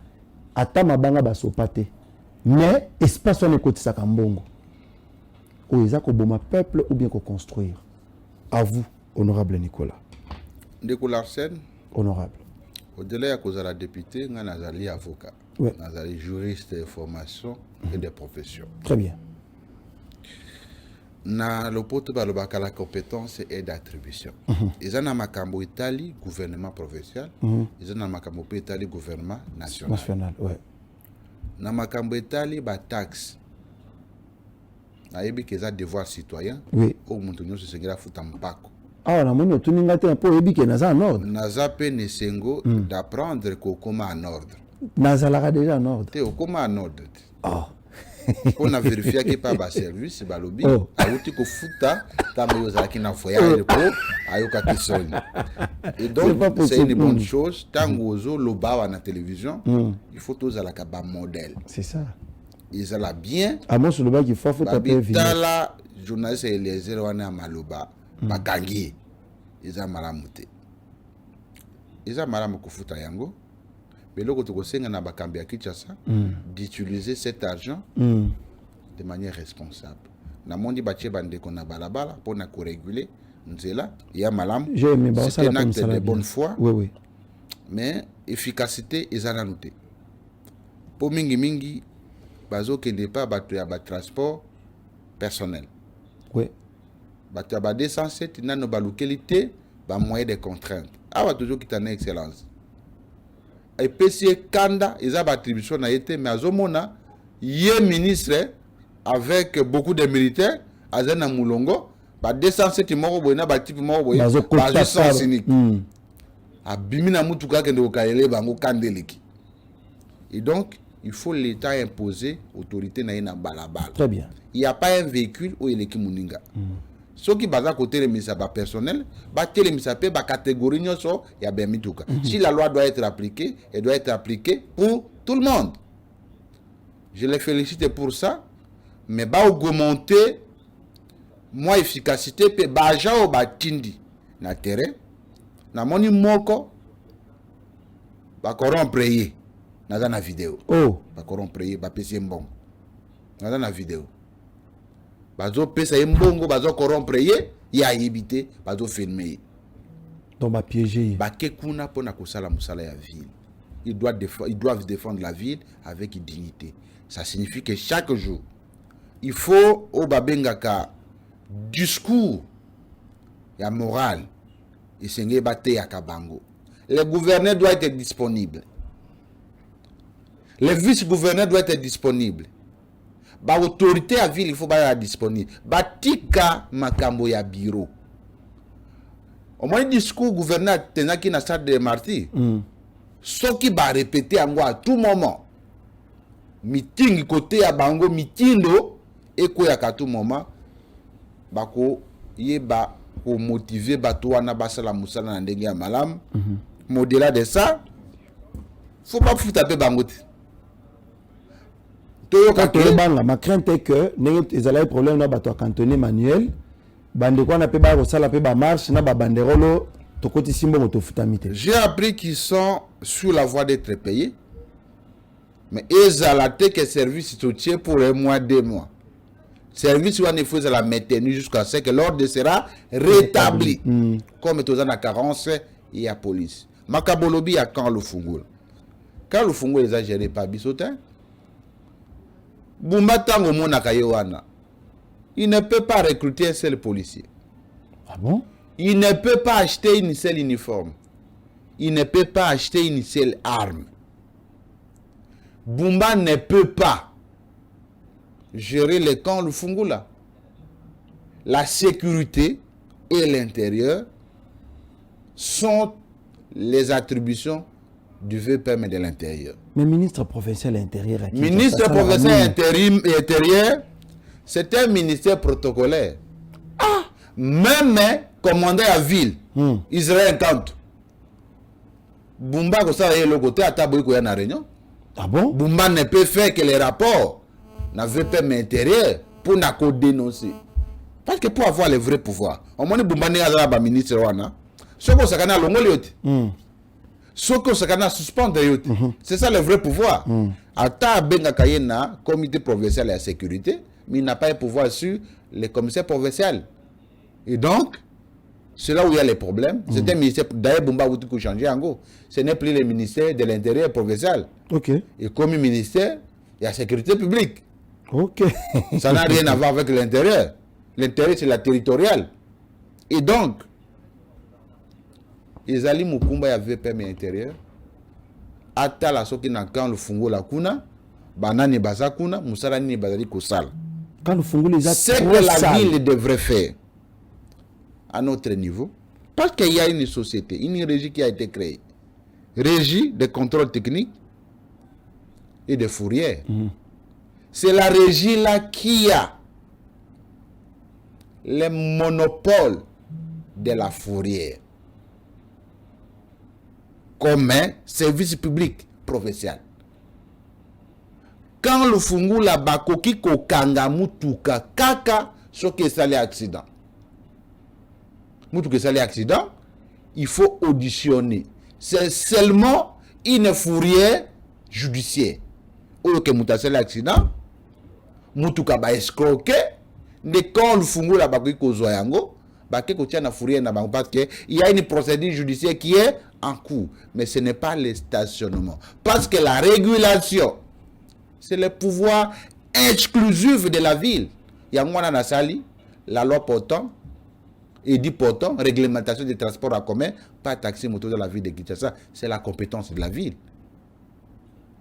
ata mabanga ba sopate mais espace on ekoti sa kambongo o eza ko boma peuple ou bien ko construire à vous honorable Nicolas Nicolas Arsène honorable. Au-delà de la députée, on a des avocats, ouais. On a des juristes de formation et de profession. Très bien. Na le pote ba la compétence et d'attribution. Ils ont makambo Italie gouvernement provincial, ils ont makambo Italie gouvernement national. National, ouais. Na makambo Italie ba taxe. Na yebi que ça devoir citoyen. Oui. Au montonyo se sengira futa mpako. Ah, on a mon tuninga te un peu ebi que naza en ordre. Naza pe nesengo d'apprendre qu'au coma en ordre. Naza la déjà en ordre. Te au coma en ordre. Oh. On a vérifié qu'il n'y a pas de service, c'est lobby. Aouti ko futa, tameyo zaki na foyer ko, ayoka kisoni. Et donc c'est une bonne chose. Tango ozo loba wa na télévision, il faut tous la kaba modèle. C'est ça. Ils ont bien. À moi sur le bas qu'il faut taper vite. Tala journaliste Eliezer wana maloba. bakangi eza malamu te eza malamu kofuta yango beloko tokosenga na bakambi ya Kinshasa d'utiliser cet argent de manière responsable namondi batie bandeko na balabala mpona koréguler nzela ya malamu c'est un acte de bonne foi oui. mais efficacité eza nanu te po mingi bazokende pa bato ya batransport personnel oui. bato ya ba 207 nano balukeli te bamoyen de contrainte awa tozokita na excellence epesi kanda eza baattribution na ye te mais azomona ye ministre avec beaucoup de militaires aza na mulongo ba 207 moko boye na batipe moko boye bazo sens unique abimi na mutuka akende kokayele bango kandeleki et donc il faut l'État imposer autorité na ye na balabala. Très bien. Il n'y a pas un véhicule où il est qui muninga. Ceux qui basent à côté de misa personnel, battre les misa ba catégorie nyoso ya ben mituka. Si la loi doit être appliquée, elle doit être appliquée pour tout le monde. Je les félicite pour ça, mais ba augmenter moi efficacité pe ba ja o ba tindi na terrain na moni moko ba corrompre ye na vidéo. Oh, ba corrompre ye ba pesi mbongo. Na vidéo. Bazo pesa mbongo bazo corrompre ye ya yebité bazo filmer. Donc ba piéger. Ba kekuna pona kosala musala ya ville. Ils doivent défendre la ville avec dignité. Ça signifie que chaque jour il faut au babengaka discours ya moral et senge bate ya kabango. Le gouverneur doit être disponible. Le vice-gouverneur doit être disponible. Ba autorité à ville il faut ba disponible. Ba tika makambo ya bureau. Au moins discours gouverneur tenaki na stade de martyr. Ce qui va répéter à tout moment. Meeting côté à bango mitindo et quoi à tout moment. Bako yeba ko motiver bato wana basala musala na ndenge ya malam. Au-delà de ça, faut pas foutre pe bango. Ma crainte est que ils allaient problème na bato cantonné manuel bande quoi na pe ba sala pe ba marche na ba banderolo to koti simbo to futamite. J'ai appris qu'ils sont sur la voie d'être payés. Mais ils allaient que service soutien pour un mois, 2 mois. Service où on faut la maintenir jusqu'à ce que l'ordre sera rétabli. Comme tous en carence et à police. Makabolobi a quand le fungoul. Quand le fungoul les a géré par Bissotin. Boumatango Monakayewana. Il ne peut pas recruter un seul policier. Ah bon? Il ne peut pas acheter une seule uniforme. Il ne peut pas acheter une seule arme. Bumba ne peut pas gérer le camp le Fungula. La sécurité et l'intérieur sont les attributions du VPM de l'intérieur. Mais ministre provincial intérieur. Ministre provincial intérieur, c'est un ministère protocolaire. Ah, même commandant à ville, Israël Kanto. Bumba ko ça est le côté à tabou ko na réunion. Ah bon? Bumba ne peut faire que les rapports na VPM intérieur pour na ko dénoncer. Parce que pour avoir le vrai pouvoir, au moins Bumba ne a pas ministre wana. Soko sakana longoli yote. Soko sakana suspendre yote. C'est ça le vrai pouvoir. Ata benga kayena comité provincial de la sécurité, mais il n'a pas un pouvoir sur les commissaires provinciaux. Et donc c'est là où il y a les problèmes. C'est un ministère d'ailleurs Bumba où tout changer en gros. Ce n'est plus le ministère de l'intérieur provincial. OK. Et comme ministère, il y a la sécurité publique. OK. Ça n'a rien à voir avec l'intérieur. L'intérieur, c'est la territoriale. Et donc, ils allaient Mukumba y VPM intérieur. Ata la soki na quand le fungo la kuna, banani baza kuna, musala ni bazali kosala. Quand le fungo les a c'est que la ville devrait faire à notre niveau. Parce qu'il y a une société, une régie qui a été créée. Régie de contrôle technique et de fourrière. C'est la régie là qui a le monopole de la fourrière comme un service public provincial. Quand le fungu la bakoki ko kanga mutuka kaka ce qui est salé accident. mutu que ça l'accident, il faut auditionner. C'est seulement une fourrière judiciaire. Ou que mutu ça l'accident, mutu ka ba escroquer, ne quand le fungo la ba ko zo yango, ba ke ko tia na fourrière na bango parce que il y a une procédure judiciaire qui est en cours, mais ce n'est pas le stationnement parce que la régulation c'est le pouvoir exclusif de la ville. Yango na sali la loi portant et dit pourtant réglementation des transports en commun, pas taxi moto dans la ville de Kinshasa, c'est la compétence de la ville.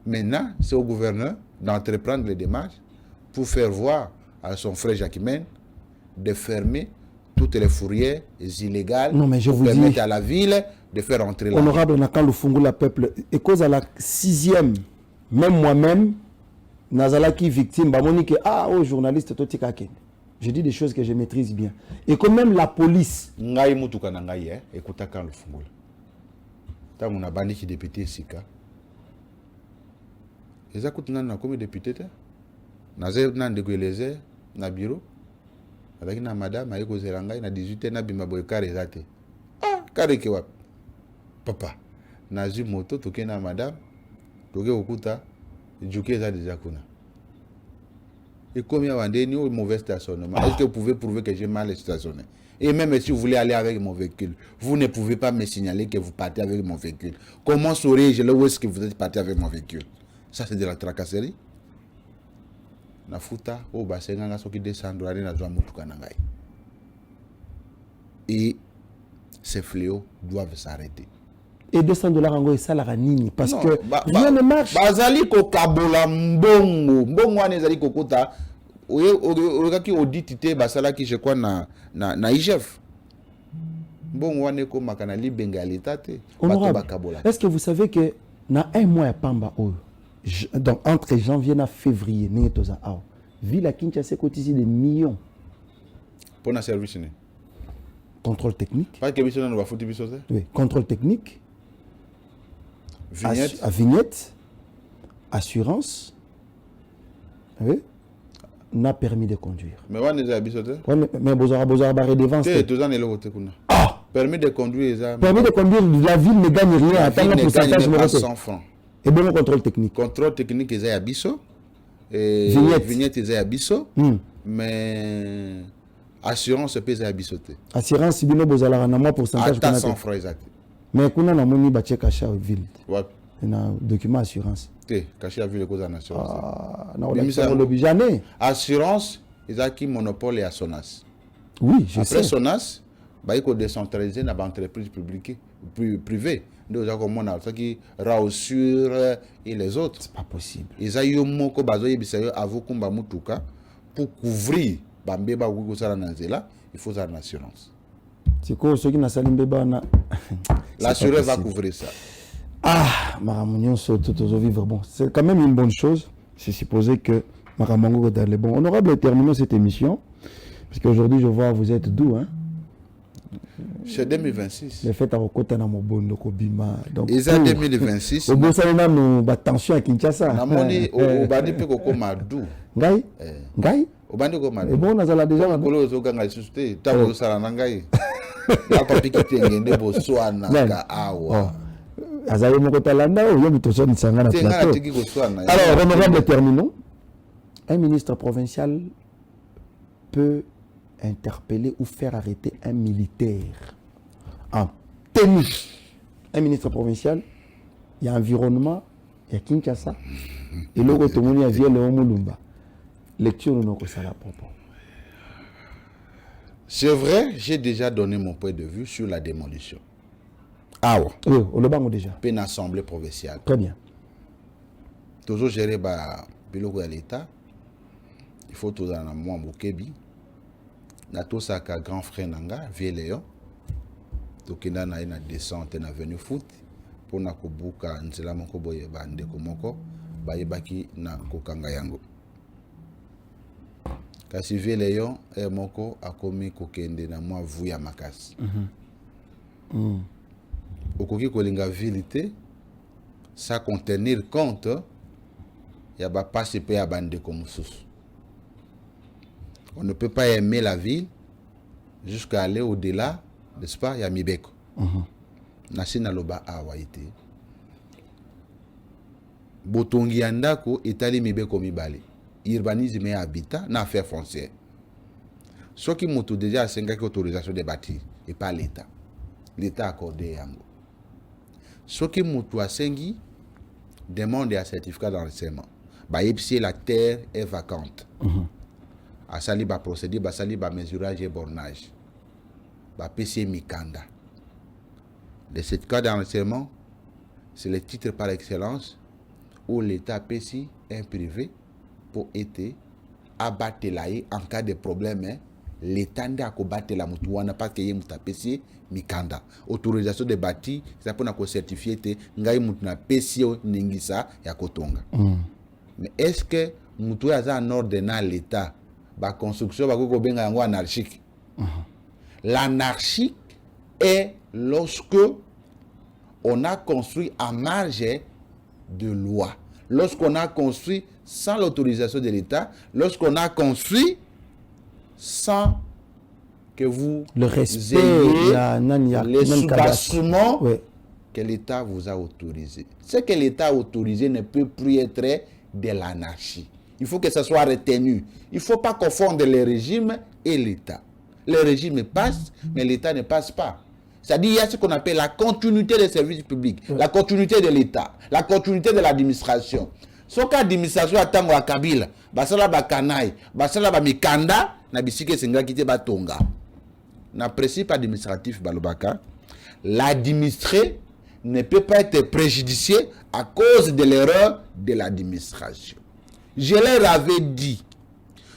Maintenant, c'est au gouverneur d'entreprendre les démarches pour faire voir à son frère Jacquemain de fermer toutes les fourrières illégales pour permettre à la ville de faire entrer la honorable Nakan Lufungu la peuple et cause à la 6e, même moi-même Nazalaki victime bamonique oh journaliste totikake. Je dis des choses que je maîtrise bien. Et quand même la police. Ngai mutuka na ngai écoute quand le fungula. Ta mona bandi qui député sika. Eza kutuna na comme député ta. Naze na ndegweleze na bureau. Avec na madame ayeko zelangai na 18 na bima boy kare zate. Kare ke wa papa. Nazi moto toke na madame. Toke okuta juke za déjà kuna. Et combien vendez au mauvais stationnement? Est-ce que vous pouvez prouver que j'ai mal stationné? Et même si vous voulez aller avec mon véhicule, vous ne pouvez pas me signaler que vous partez avec mon véhicule. Comment saurais-je là où est-ce que vous êtes parti avec mon véhicule? Ça, c'est de la tracasserie. Na futa, au bassin, on a qui descend, et ces fléaux doivent s'arrêter. Et $200 en ça la nini parce que rien ne marche. Bazali ko kabola mbongo anezali kokota oyo ki auditité basala ki je crois na IGF. Mbongo wane ko makana libenga litate bato bakabola. Est-ce que vous savez que na un mois pamba donc entre janvier et février né toza ao ville à Kinshasa cotise des millions pour un service né. Contrôle technique. Pas que biso na ba fouti biso ça. Oui, contrôle technique. Vignette. Vignette, assurance, oui, n'a permis de conduire. Mais on est habitué. Mais Bozara redevance. Permis de conduire. Permis de conduire, la ville ne gagne rien. Attends, le pourcentage pas 100 francs. Et bon contrôle technique. Contrôle technique, ils ont abisso. Vignette, ils ont abisso. Mais assurance, ils ont abissoté. Assurance, si bien Bozara n'a moins pourcentage. Attends 100 francs exact. Mais quand on a moni baché caché à ville. Ouais. Il y a un document assurance. Caché à ville cause en assurance. Non, jamais. Assurance, ils ont qui monopole et à Sonas. Oui, je sais. Après Sonas, bah il faut décentraliser dans l'entreprise privée. Nous avons comme on qui Rausur et les autres. C'est pas possible. Ils ont eu moko bazoye bisayo avokumba mutuka pour couvrir bambeba ou ça là, il faut une assurance. C'est quoi ceux qui n'ont pas de l'assureur va couvrir ça. Ah, Maramounion vivre. Bon, c'est quand même une bonne chose. C'est supposé que Maramongo est bon. Honorable, terminons cette émission. Parce qu'aujourd'hui, je vois, vous êtes doux. Hein? C'est 2026. Les fêtes à Rokota na Mobondo Kobima. Donc, ils ont 2026. Au bout ça, on a nos tensions à Kinshasa. Namoni, au bandi pe koko madou. Ngai? Ngai? Au bandi ko madou. Et bon, on a déjà. Kolo zo ganga susté. Tabo sala nangai. Papa pikiti ngende bo swana ka awa. Azaye moko talanda o yo mitoso ni sangana plateau. Alors, honorable, terminons. Un ministre provincial peut interpeller ou faire arrêter un militaire en tenue. Un ministre provincial, il y a environnement, il y a Kinshasa, et le Rotomoni a via le Mulumba. Lecture de nos à propos. C'est vrai, j'ai déjà donné mon point de vue sur la démolition. Ah ouais. Oui, on le bango déjà. Une assemblée provinciale. Très bien. Toujours gérer le l'État. Il faut tout dans moi Mokebi. Nato saka grand frère nanga Vieux Léon. Tokenda na ina descente na avenue foot pour na kobuka nzela moko boye bande komoko bayebaki na kokanga yango. Kasi Vieux Léon moko akomi kokende na moi vuya makasi. Okoki kolinga vilité sans contenir compte ya ba passe pe ya bande komususu. On ne peut pas aimer la ville jusqu'à aller au-delà n'est-ce pas, ya mibeko. Nasi na loba awa ite. Botongi andako etali mibeko mibale. Urbanisme et habitat na affaire foncière. Ce qui m'a déjà à 5 autorisation de bâtir et pas l'État. L'État a accordé yango. Ce qui m'a à 5 demande un certificat d'enregistrement. Bah si la terre est vacante. À sali ba procédé, ba sali ba mesurage et bornage. Ba PC Mikanda. Le certificat d'enregistrement, c'est le titre par excellence où l'État PC est privé pour être abattu là en cas de problème. L'État n'a pas battu la mutuana parce que y'a PC Mikanda. Autorisation de bâti, c'est pour nous certifier que ngai mutuna PC ningisa ya kotonga. Mais est-ce que mutu ya en ordre dans l'État, ba construction ba ko benga yango anarchique? L'anarchique est lorsque on a construit en marge de loi. Lorsqu'on a construit sans l'autorisation de l'État, lorsqu'on a construit sans que vous le respect, ayez les sous-bassements que l'État vous a autorisé. Ce que l'État a autorisé ne peut plus être de l'anarchie. Il faut que ça soit retenu. Il ne faut pas confondre le régime et l'État. Le régime passe, mais l'État ne passe pas. C'est-à-dire qu'il y a ce qu'on appelle la continuité des services publics, la continuité de l'État, la continuité de l'administration. Ce cas d'administration attend à Kabila, basala ba Kanaï, basala ba Mikanda, na bisike senga kite ba Tonga. Na principe administratif balobaka, l'administré ne peut pas être préjudicié à cause de l'erreur de l'administration. Je leur avais dit,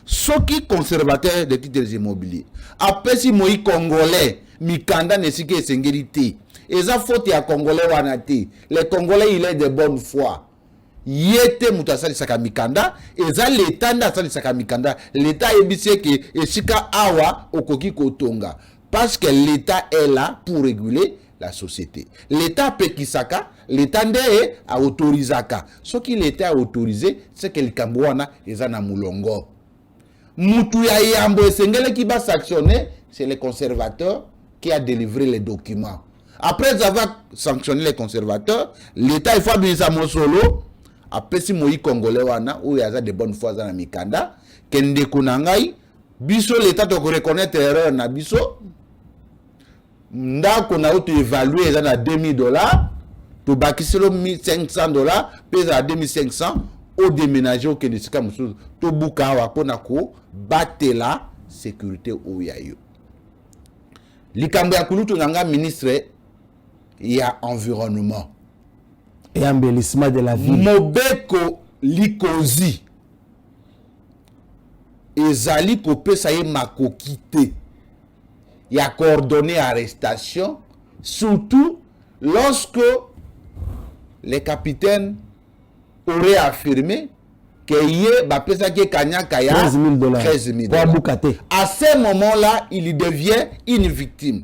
ceux qui conservateurs des titres immobiliers, après si moi congolais, Mikanda ne sike sengérité, et ça faute à congolais wanate, les congolais il est de bonne foi. Yete mutasali saka Mikanda, et ça l'état n'a saka Mikanda, l'état ebise que esika awa okoki kotonga, parce que l'état est là pour réguler la société. L'État pekisaka, l'État nde a autorisaka. Ce qui l'État a autorisé, c'est que le Cambouana est en moulongo. Moutou ya yambo esengele qui va sanctionner, c'est le conservateur qui a délivré les documents. Après avoir sanctionné les conservateurs, l'État il faut bien ça mon solo. Après si moi congolais wana ou y a de bonnes fois dans Mikanda, kende kunangai, biso l'État doit reconnaître erreur na biso. Ndako na auto évalué à $2000, to bakiselo $1500, pèse à 2500 au déménager au Kenisika Moussou, to bukawa pona ko batela sécurité au yayo. Likambo ya kulutu nanga ministre ya environnement et embellissement de la ville. Mobeko Likozi ezali ko pesa ye makokite. Il y a coordonné arrestation, surtout lorsque les capitaines auraient affirmé qu'il y a 13 000 $. À ce moment-là, il devient une victime.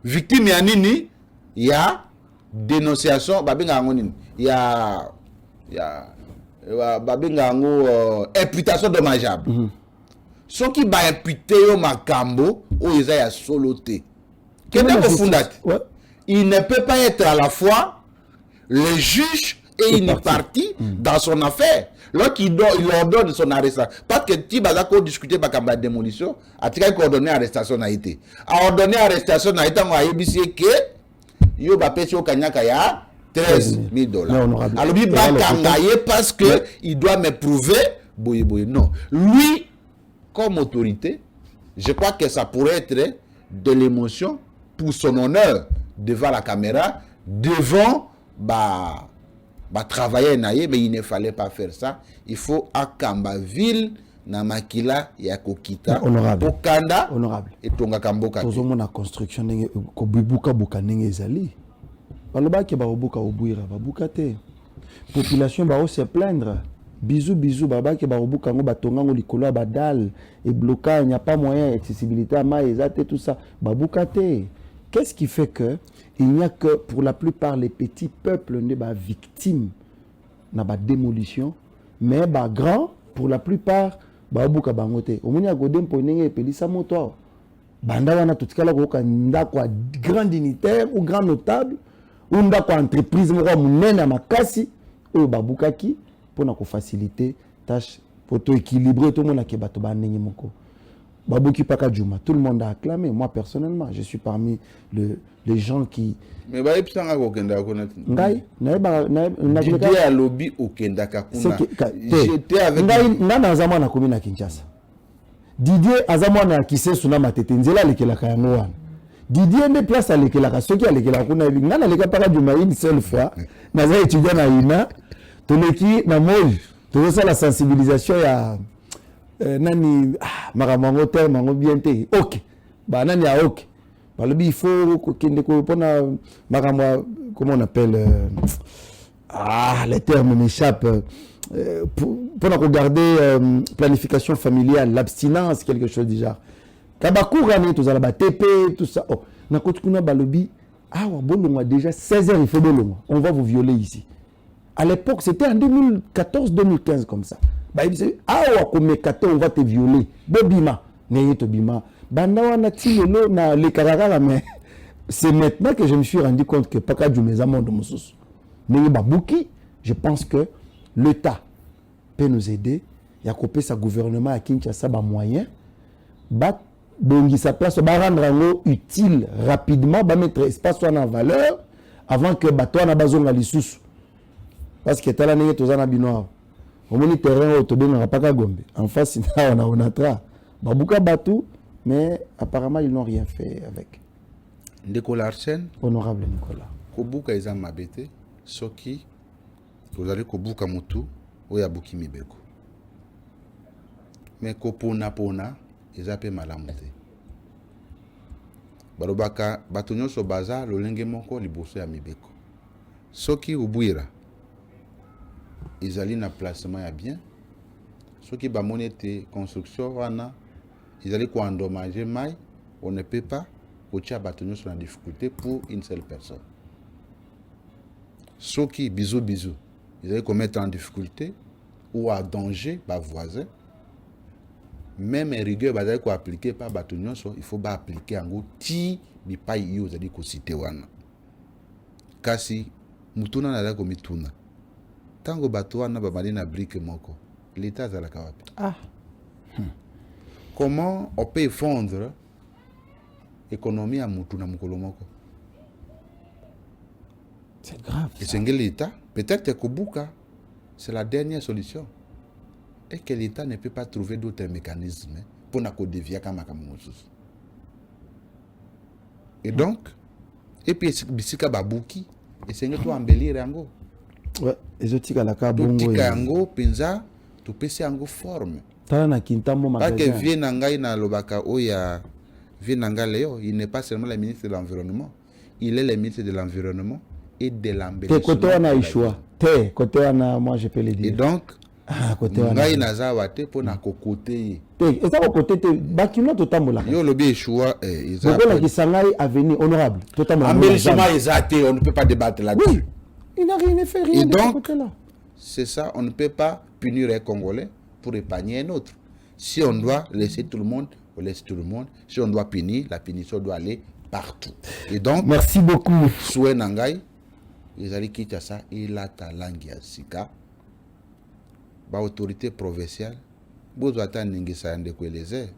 Victime, il y a dénonciation, il y a imputation dommageable. Ce qui va imputer au Makambo, ou ils a soloté. Il ne peut pas être à la fois le juge et une partie dans son affaire. Lorsqu'il ordonne son arrestation. Parce que si vous discuter de la démolition, il a ordonné l'arrestation. Il a ordonné l'arrestation, il a dit que il a payé au Kanyakaya $13 000. Alors il va kangaye parce qu'il doit me prouver. Non. Lui, comme autorité, je crois que ça pourrait être de l'émotion pour son honneur devant la caméra, devant travailler naïe, mais il ne fallait pas faire ça. Il faut à Kambaville, na makila ya kokita, Okanda, et Tonga Kamboka. Pour la construction, kobibuka buka nenge ezali. Balobaki ba obuka obuira ba bukate. Population ba se plaindre. Bisous, baba qui barobuka ngo batonga ngo likolo badal et blocage, il n'y a pas moyen accessibilité à maïzate tout ça babukate. Qu'est-ce qui fait que il n'y a que pour la plupart les petits peuples ne ba victimes na ba démolition mais ba grand pour la plupart babuka bangote. Omoni agodem ponenge pelisa moto. banda wana totikala koyoka ndako ya grand dignitaire ou grand notable ou ndako ya entreprise moko ya monene ya makasi oyo babukaki mpona kofacilite tâche po toéquilibre tomonake bato bandenge moko babuki paka Djouma. Tout le monde a acclamé. Moi personnellement, je suis parmi les gens qui. Mais bah il sanga kokenda kuna. Ngai Didier a lobby okenda kakuna. J'étais avec Ngai nana azamwa na komina Kinshasa. Didier azamwa na kisesu na matete nzela lekelaka yango wana. Didier ne place alekelaka soki alekelaka kuna bi ngana leka paka Djouma une seule fois. Naza étudiant na ina toleki na moji. Toza la sensibilisation ya nani maramango terme mango bien te ok ba nani a ok ba il faut kende ko pona maramwa comment on appelle les termes m'échappent pour regarder planification familiale, l'abstinence, quelque chose du genre. Kabakoura ne tout ça ba TP tout ça. Oh na kotukuna balobi bon déjà 16 heures il faut bolongo. On va vous violer ici. À l'époque c'était en 2014-2015 comme ça. On va te violer. Bobima, bima. Bandawana tilelo na le karagara mais c'est maintenant que je me suis rendu compte que pas du mes amants de Moussous. Mais babouki, je pense que l'État peut nous aider. Il y a coupé sa gouvernement à Kinshasa ba moyen. Ba dongi sa place ba rendre utile rapidement, ba mettre espace en valeur avant que bato na bazonga lisusu. Parce que tala nenge tozana binoa. On a terrain autobéna pas Gombe. En face, on a tra. Babouka Batou, mais apparemment ils n'ont rien fait avec. Nicolas Arsène. Honorable Nicolas. Kobuka eza mabete, soki vous allez kobuka mutu oyabuki mibeko. Mais kopona pona eza pe malamuté. Barobaka batonyo so baza lolenge moko liboso ya mibeko. Soki ubuira ils allaient na placement ya bien. Ceux qui bamone te construction wana ils allaient quoi endommager mai, on ne peut pas coacher batonyo sur la difficulté pour une seule personne. Ceux qui bisous ils allaient commettre en difficulté ou à danger ba voisin. Même rigueur ba d'aller ko appliquer par batonyo il faut ba appliquer en gros ti bi pa yo zali ko cité wana. Kasi mutuna na ko mituna. Tango bato wana babali na brique moko l'état za la kawapi. Comment on peut effondre l'économie à mutu na mukolo moko? C'est grave. Et c'est l'État peut-être que Kobuka c'est la dernière solution et que l'État ne peut pas trouver d'autres mécanismes pour na ko dévier kama kamusus. Et donc et puis bisika babuki et c'est que toi embellir yango. Ouais, ezotika la ka bongo. Tika yango penza to pesi yango forme. Tala na Kintambo magasin. Parce que vie nangai na lobaka oya vie nanga leo, il n'est pas seulement le ministre de l'environnement, il est le ministre de l'environnement et de l'embellissement. Te côté on a choix. Te côté on a moi je peux le dire. Et donc côté on a ngai nazawa te pona kokote. Te eza ko côté te bakino to tambola. Yo lobi choix eza. Ko la kisangai avenir honorable. To tambola. Embellissement ezate, on ne peut pas débattre là-dessus. Oui. Il n'a rien fait, rien et de donc, ce côté-là. C'est ça, on ne peut pas punir un Congolais pour épargner un autre. Si on doit laisser tout le monde, on laisse tout le monde. Si on doit punir, la punition doit aller partout. Et donc, merci beaucoup. Soué Nangai, les alliés qui ont ça, il a ta langue à Sika. Ba autorité provinciale, vous attendez n'ingisa ande kweleze.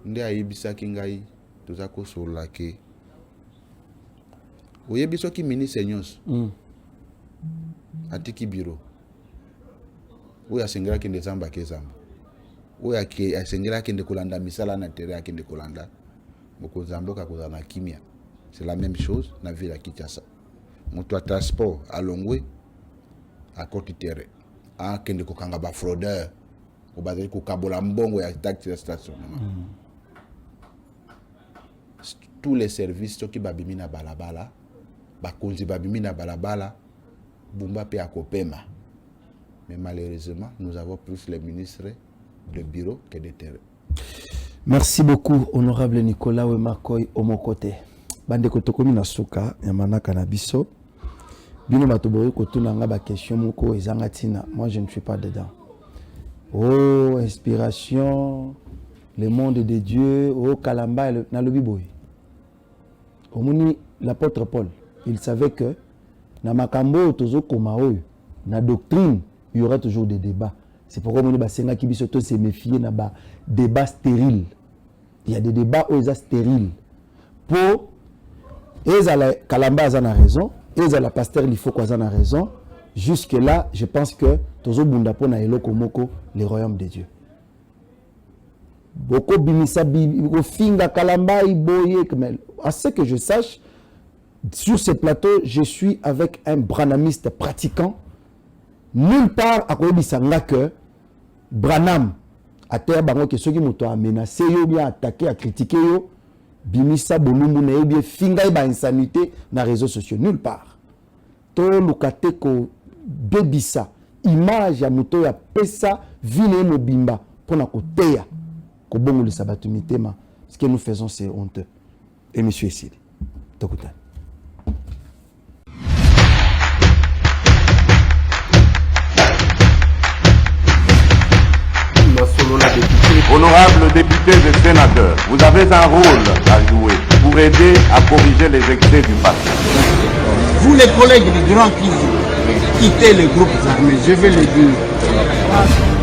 Nde ayibisa kingai, tuzako sur la ke. Oye biso ki ministre nyonso atiki bureau oya sengera kende zamba ke zamba oya ke asengera kende kolanda misala na terre kende kolanda boko zamboka kozana kimia c'est la même chose na ville ya Kinshasa moto transport alongwe à côté terre a kende kokanga ba fraudeur o bazali ko kabola mbongo ya taxi de stationnement tous les services qui babimi na balabala bakonzi babimi na balabala bumba pe akopema. Mais malheureusement nous avons plus les ministres de bureau que de terrain. Merci beaucoup honorable Nicolas Wemakoy Omokote. Bande kotokomi na suka ya manaka na biso bino matobori kotuna nga ba question moko ezanga tina. Moi je ne suis pas dedans. Oh, inspiration, le monde de Dieu, oh, Kalamba, na le Biboy. Au moins, l'apôtre Paul, il savait que dans Makambo, tozo komaoy, na doctrine, il y aura toujours des débats. C'est pourquoi on dit que Kibisoto se méfier na ba débat stérile. Il y a des débats où ils sont stériles. Pour Ezala Kalamba a raison, Ezala pasteur il faut qu'on a raison. Jusque là, je pense que tozo bundapo na eloko moko le royaume de Dieu. Beaucoup bimisa biko finga Kalamba iboye mais à ce que je sache sur ce plateau, je suis avec un branamiste pratiquant. Nulle part à Koyebisanga que Branham a terre bango que ceux qui m'ont menacé yo bien attaqué à critiquer yo bimisa bonumbu na bien finga ba insanité na réseaux sociaux nulle part. To lukate ko bebisa image ya moto ya pesa vine mobimba pona ko teya ko bongo le sabatu mitema. Ce que nous faisons c'est honteux. Et monsieur ici. Tokutan. Honorables députés et sénateurs, vous avez un rôle à jouer pour aider à corriger les excès du passé. Vous les collègues du Grand Kivu, quittez les groupes armés, je vais le dire.